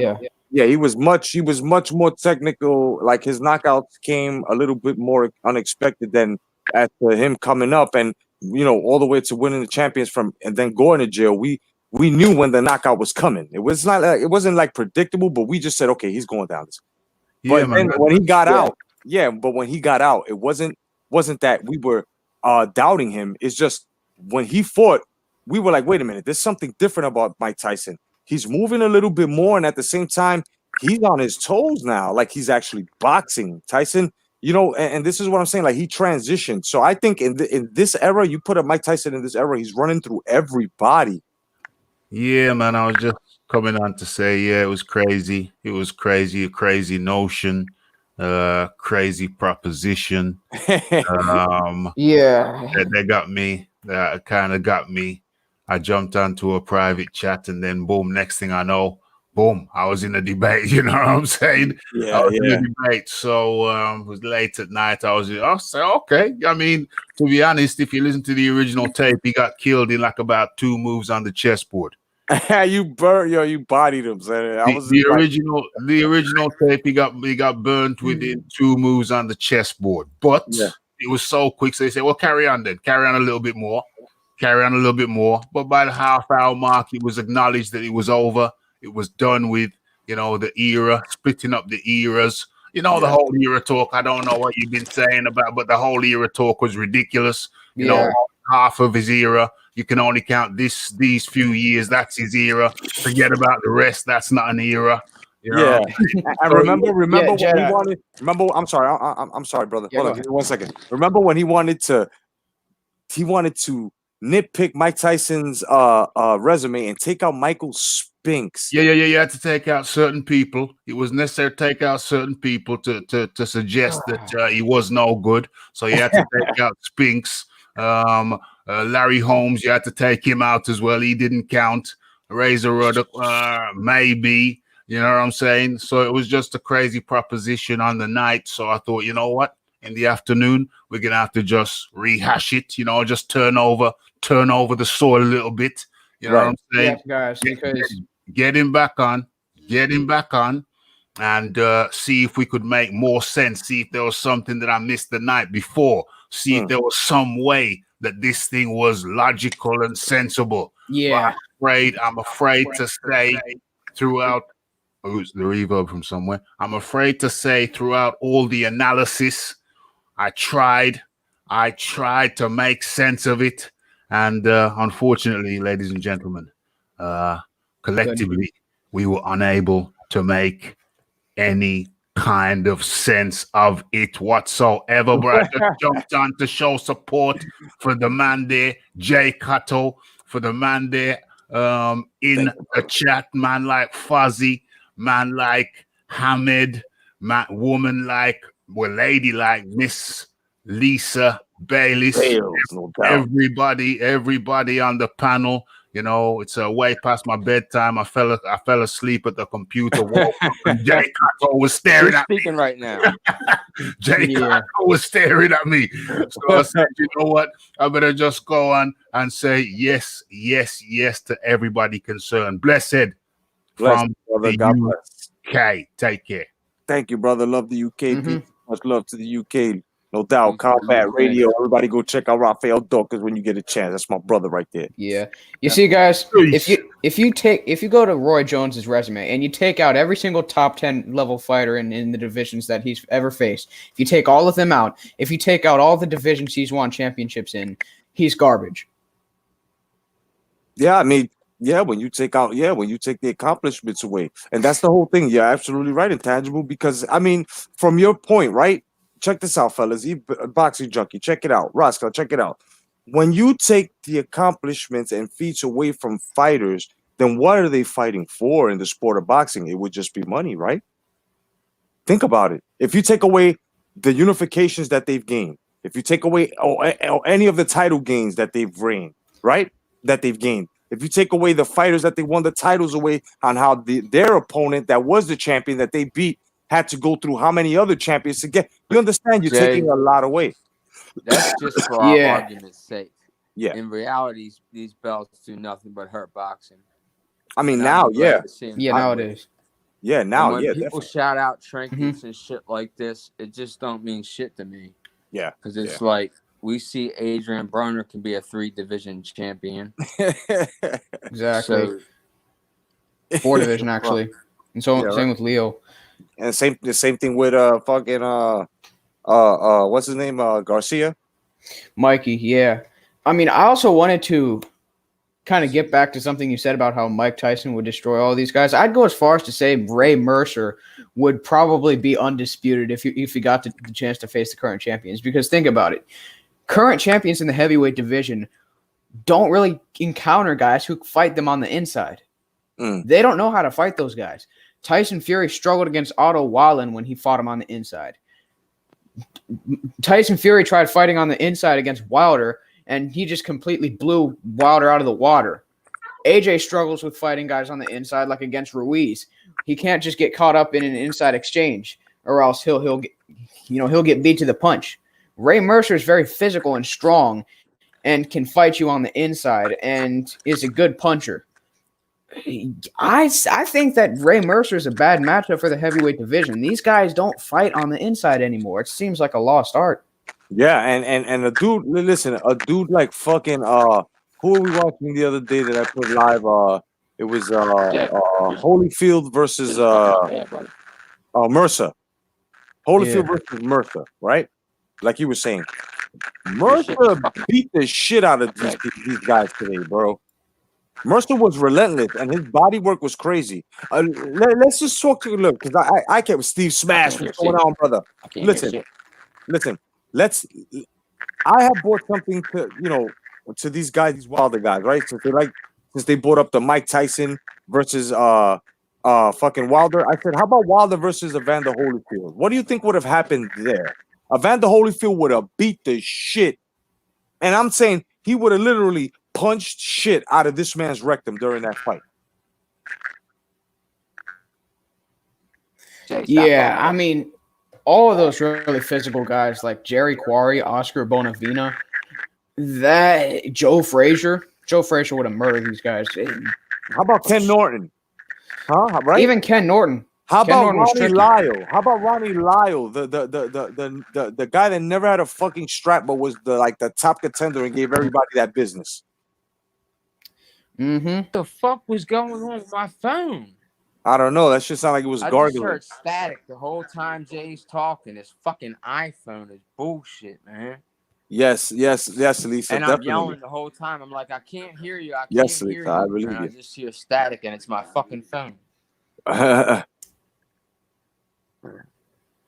yeah, he was much more technical. Like his knockouts came a little bit more unexpected than after him coming up, and all the way to winning the champions and then going to jail. We knew when the knockout was coming. It wasn't like predictable, but we just said, okay, he's going down this. Yeah, but then when he got out, it wasn't that we were doubting him. It's just when he fought, we were like, wait a minute, there's something different about Mike Tyson. He's moving a little bit more, and at the same time, he's on his toes now, like he's actually boxing. Tyson, and this is what I'm saying, like he transitioned. So I think in this era, you put up Mike Tyson in this era, he's running through everybody. Yeah, man, I was just coming on to say, yeah, it was crazy. It was crazy, a crazy notion, crazy proposition. That got me. That kind of got me. I jumped onto a private chat, and then boom, next thing I know, boom, I was in a debate. You know what I'm saying? I was in a debate. So it was late at night. I said, okay. I mean, to be honest, if you listen to the original tape, he got killed in like about 2 moves on the chessboard. You bodied him. The original tape, he got burnt within 2 moves on the chessboard. But it was so quick. So they said, well, carry on a little bit more. carry on a little bit more. But by the half-hour mark, it was acknowledged that it was over. It was done with, the era, splitting up the eras. The whole era talk. I don't know what you've been saying about, but the whole era talk was ridiculous. Half of his era. You can only count these few years. That's his era. Forget about the rest. That's not an era. And remember when he wanted. Remember, I'm sorry. I'm sorry, brother. Hold on, give me 1 second. Remember when he wanted to nitpick Mike Tyson's resume and take out Michael Spinks. Yeah. You had to take out certain people. It was necessary to take out certain people to suggest that he was no good. So you had to take out Spinks. Larry Holmes, you had to take him out as well. He didn't count. Razor Ruddock, maybe. You know what I'm saying? So it was just a crazy proposition on the night. So I thought, you know what? In the afternoon, we're gonna have to just rehash it. Just turn over the soil a little bit. You know what I'm saying? Yeah, guys, because get him back on, and see if we could make more sense. See if there was something that I missed the night before. See if there was some way that this thing was logical and sensible. Yeah. But I'm afraid to say throughout. Who's the reverb from somewhere? I'm afraid to say throughout all the analysis, I tried to make sense of it. And unfortunately, ladies and gentlemen, collectively, we were unable to make any kind of sense of it whatsoever. But I just jumped on to show support for the man there, Jay Cutto, for the man there in the chat, man like Fuzzy, man like Hamid, woman like, lady like Miss Lisa Bayliss, everybody on the panel. It's way past my bedtime. I fell asleep at the computer. Jay Cotto was staring at me. Speaking right now. Jay Cotto was staring at me. So I said, you know what? I better just go on and say yes to everybody concerned. Blessed from brother. the God bless. UK. Take care. Thank you, brother. Love the UK. Much love to the UK. No doubt. Combat Radio. Everybody go check out Rafael Dawkins when you get a chance. That's my brother right there. Yeah. You see, guys, if you go to Roy Jones's resume and you take out every single top 10 level fighter in the divisions that he's ever faced, if you take all of them out, if you take out all the divisions he's won championships in, he's garbage. Yeah, I mean, when you take the accomplishments away. And that's the whole thing. You're absolutely right, Intangible, because I mean, from your point, right? Check this out, fellas. Boxing Junkie, check it out. Roscoe, check it out. When you take the accomplishments and feats away from fighters, then what are they fighting for in the sport of boxing? It would just be money, right? Think about it. If you take away the unifications that they've gained, if you take away any of the title gains that they've reigned, right? That they've gained. If you take away the fighters that they won the titles away on how their opponent that was the champion that they beat had to go through how many other champions to get. You understand? You're taking a lot away. That's just for our argument's sake. Yeah. In reality, these belts do nothing but hurt boxing. I mean, now, Yeah, nowadays. Yeah, now, when people definitely. shout out trinkets and shit like this, it just don't mean shit to me. Yeah. Because it's like, we see Adrian Broner can be a 3-division champion. Exactly. 4-division, actually. And so same with Leo. And the same thing with fucking what's his name? Garcia? Mikey, yeah. I mean, I also wanted to kind of get back to something you said about how Mike Tyson would destroy all these guys. I'd go as far as to say Ray Mercer would probably be undisputed if he got the chance to face the current champions. Because think about it. Current champions in the heavyweight division don't really encounter guys who fight them on the inside. They don't know how to fight those guys. Tyson Fury struggled against Otto Wallen when he fought him on the inside. Tyson Fury tried fighting on the inside against Wilder, and he just completely blew Wilder out of the water. AJ struggles with fighting guys on the inside, like against Ruiz. He can't just get caught up in an inside exchange, or else he'll get beat to the punch. Ray Mercer is very physical and strong, and can fight you on the inside, and is a good puncher. I think that Ray Mercer is a bad matchup for the heavyweight division. These guys don't fight on the inside anymore. It seems like a lost art. Yeah, and a dude, listen, a dude like fucking Who were we watching the other day that I put live? It was Holyfield versus Mercer. Holyfield versus Mercer, right? Like you were saying, Mercer beat the shit out of these guys today, bro. Mercer was relentless, and his body work was crazy. Let's just talk to look, because I can't. Steve Smash, what's going on, brother? Listen. I have bought something to these guys, these Wilder guys, right? Since they brought up the Mike Tyson versus fucking Wilder. I said, how about Wilder versus Evander Holyfield? What do you think would have happened there? Evander Holyfield would have beat the shit, and I'm saying he would have literally punched shit out of this man's rectum during that fight. Yeah, I mean, all of those really physical guys like Jerry Quarry, Oscar Bonavina, that Joe Frazier would have murdered these guys. How about Ken Norton? Huh? Right? Even Ken Norton. How about Ronnie Lyle? How about Ronnie Lyle, the guy that never had a fucking strap but was the top contender and gave everybody that business? What the fuck was going on with my phone? I don't know. That shit sounded like it was gargling. I just heard static the whole time Jay's talking. This fucking iPhone is bullshit, man. Yes, Lisa. And definitely. I'm yelling the whole time. I'm like, I can't hear you. Yes, hear Lisa, you. I believe and you. I just hear static, and it's my fucking phone. I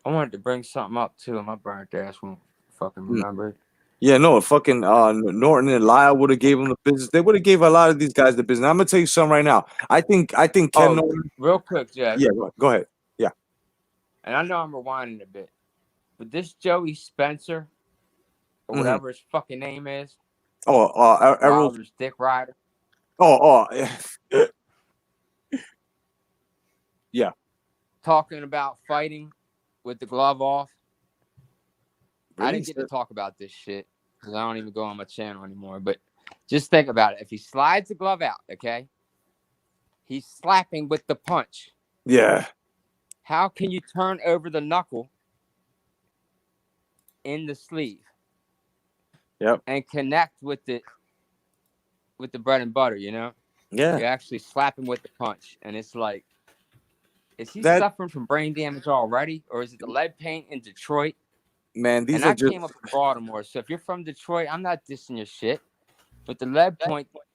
wanted to bring something up too, and my burnt ass won't fucking remember it. Yeah, no, fucking Norton and Lyle would have gave him the business. They would have gave a lot of these guys the business. I'm gonna tell you something right now. I think Ken Norton. Real quick, Jay. Yeah, go ahead. Yeah. And I know I'm rewinding a bit, but this Joey Spencer, or whatever his fucking name is. Wilder's Dick Rider. Yeah. Talking about fighting with the glove off. Really? I didn't get to talk about this shit because I don't even go on my channel anymore. But just think about it. If he slides the glove out, okay, he's slapping with the punch. Yeah. How can you turn over the knuckle in the sleeve? Yep. And connect with the bread and butter, you know? Yeah. You're actually slapping with the punch. And it's like, is he suffering from brain damage already? Or is it the lead paint in Detroit? Man, I came up in Baltimore, so if you're from Detroit, I'm not dissing your shit. But the lead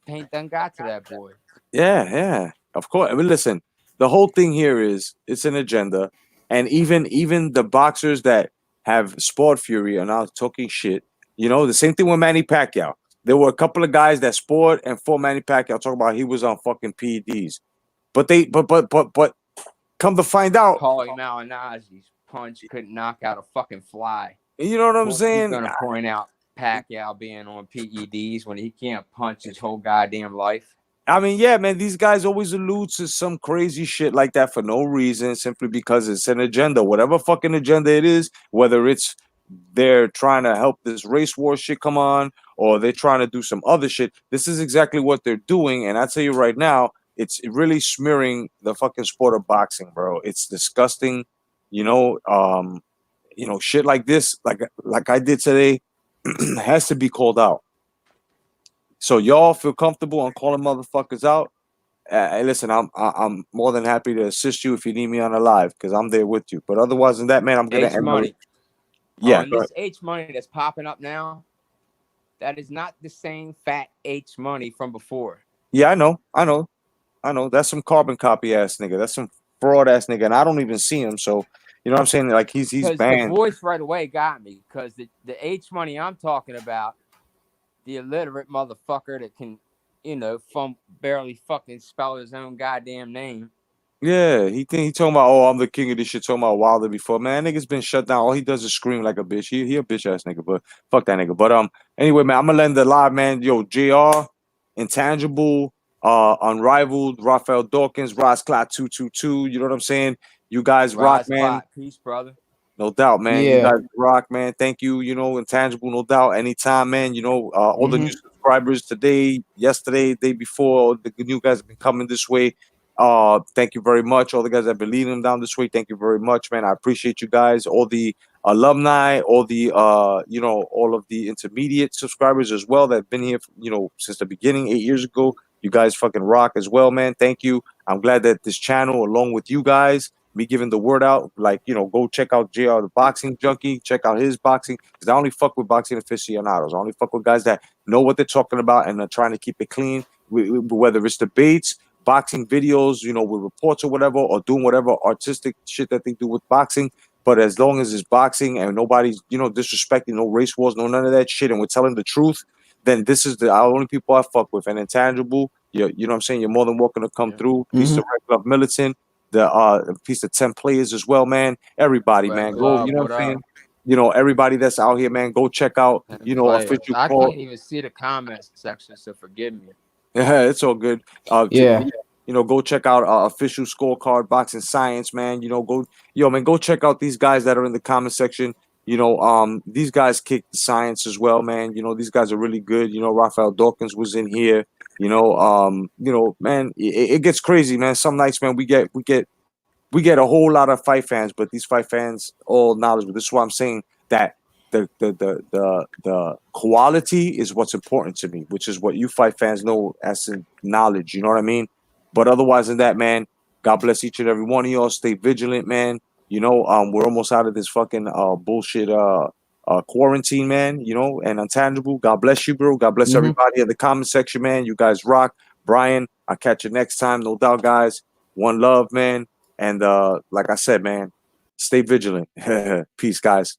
paint done got to that boy. Yeah. Of course. I mean, listen, the whole thing here is it's an agenda. And even the boxers that have sport fury are now talking shit. You know, the same thing with Manny Pacquiao. There were a couple of guys that sport and fought Manny Pacquiao talking about he was on fucking PEDs. But come to find out, Paulie Malignaggi's punch couldn't knock out a fucking fly. You know what I'm saying? He's gonna point out Pacquiao being on PEDs when he can't punch his whole goddamn life. I mean, yeah, man, these guys always allude to some crazy shit like that for no reason, simply because it's an agenda. Whatever fucking agenda it is, whether it's they're trying to help this race war shit come on, or they're trying to do some other shit. This is exactly what they're doing. And I tell you right now, it's really smearing the fucking sport of boxing, bro. It's disgusting. Shit like this, like I did today, has to be called out. So y'all feel comfortable on calling motherfuckers out. Listen, I'm more than happy to assist you if you need me on a live, because I'm there with you. But otherwise than that, man, I'm gonna end money. Yeah, and this H money that's popping up now, that is not the same fat H money from before. Yeah, I know. That's some carbon copy ass nigga. That's some fraud ass nigga, and I don't even see him. So you know what I'm saying? Like he's banned. The voice right away got me, because the H money I'm talking about, the illiterate motherfucker that can, barely fucking spell his own goddamn name. Yeah, he talking about, oh, I'm the king of this shit, talking about Wilder before. Man, that nigga's been shut down. All he does is scream like a bitch. He a bitch ass nigga, but fuck that nigga. But anyway, man, I'm gonna let the live, man. Yo, JR, Intangible, Unrivaled, Raphael Dawkins, Ross Clot 222. You know what I'm saying? You guys rock, man. Peace, brother. No doubt, man. Yeah. You guys rock, man. Thank you. Intangible, no doubt. Anytime, man. All the new subscribers today, yesterday, day before, the new guys have been coming this way. Thank you very much. All the guys that have been leading them down this way. Thank you very much, man. I appreciate you guys. All the alumni, all the all of the intermediate subscribers as well that have been here, since the beginning 8 years ago. You guys fucking rock as well, man. Thank you. I'm glad that this channel, along with you guys, me giving the word out, go check out JR the Boxing Junkie, check out his boxing, because I only fuck with boxing aficionados. I only fuck with guys that know what they're talking about and are trying to keep it clean, whether it's debates, boxing videos, with reports or whatever, or doing whatever artistic shit that they do with boxing. But as long as it's boxing and nobody's, disrespecting, no race wars, no none of that shit, and we're telling the truth, then this is the only people I fuck with. And Intangible, you know what I'm saying? You're more than welcome to come through. Peace to Red Glove Militant, the piece of 10 players as well, man. Everybody, man. Go, you know what I'm saying? Everybody that's out here, man, go check out, official I call. can't even see the comment section, so forgive me. Yeah, it's all good. Yeah. Go check out official scorecard boxing science, man. Go check out these guys that are in the comment section. These guys kick the science as well, man. These guys are really good. Raphael Dawkins was in here. Man, it gets crazy, man. Some nights, man, we get a whole lot of fight fans, but these fight fans all knowledgeable. This is why I'm saying that the quality is what's important to me, which is what you fight fans know as in knowledge. You know what I mean? But otherwise than that, man, God bless each and every one of y'all. Stay vigilant, man. We're almost out of this fucking bullshit quarantine, man. And Intangible, God bless you, bro. God bless everybody in the comment section, man. You guys rock. Brian, I'll catch you next time, no doubt, guys. One love, man. And like I said, man, stay vigilant. Peace, guys.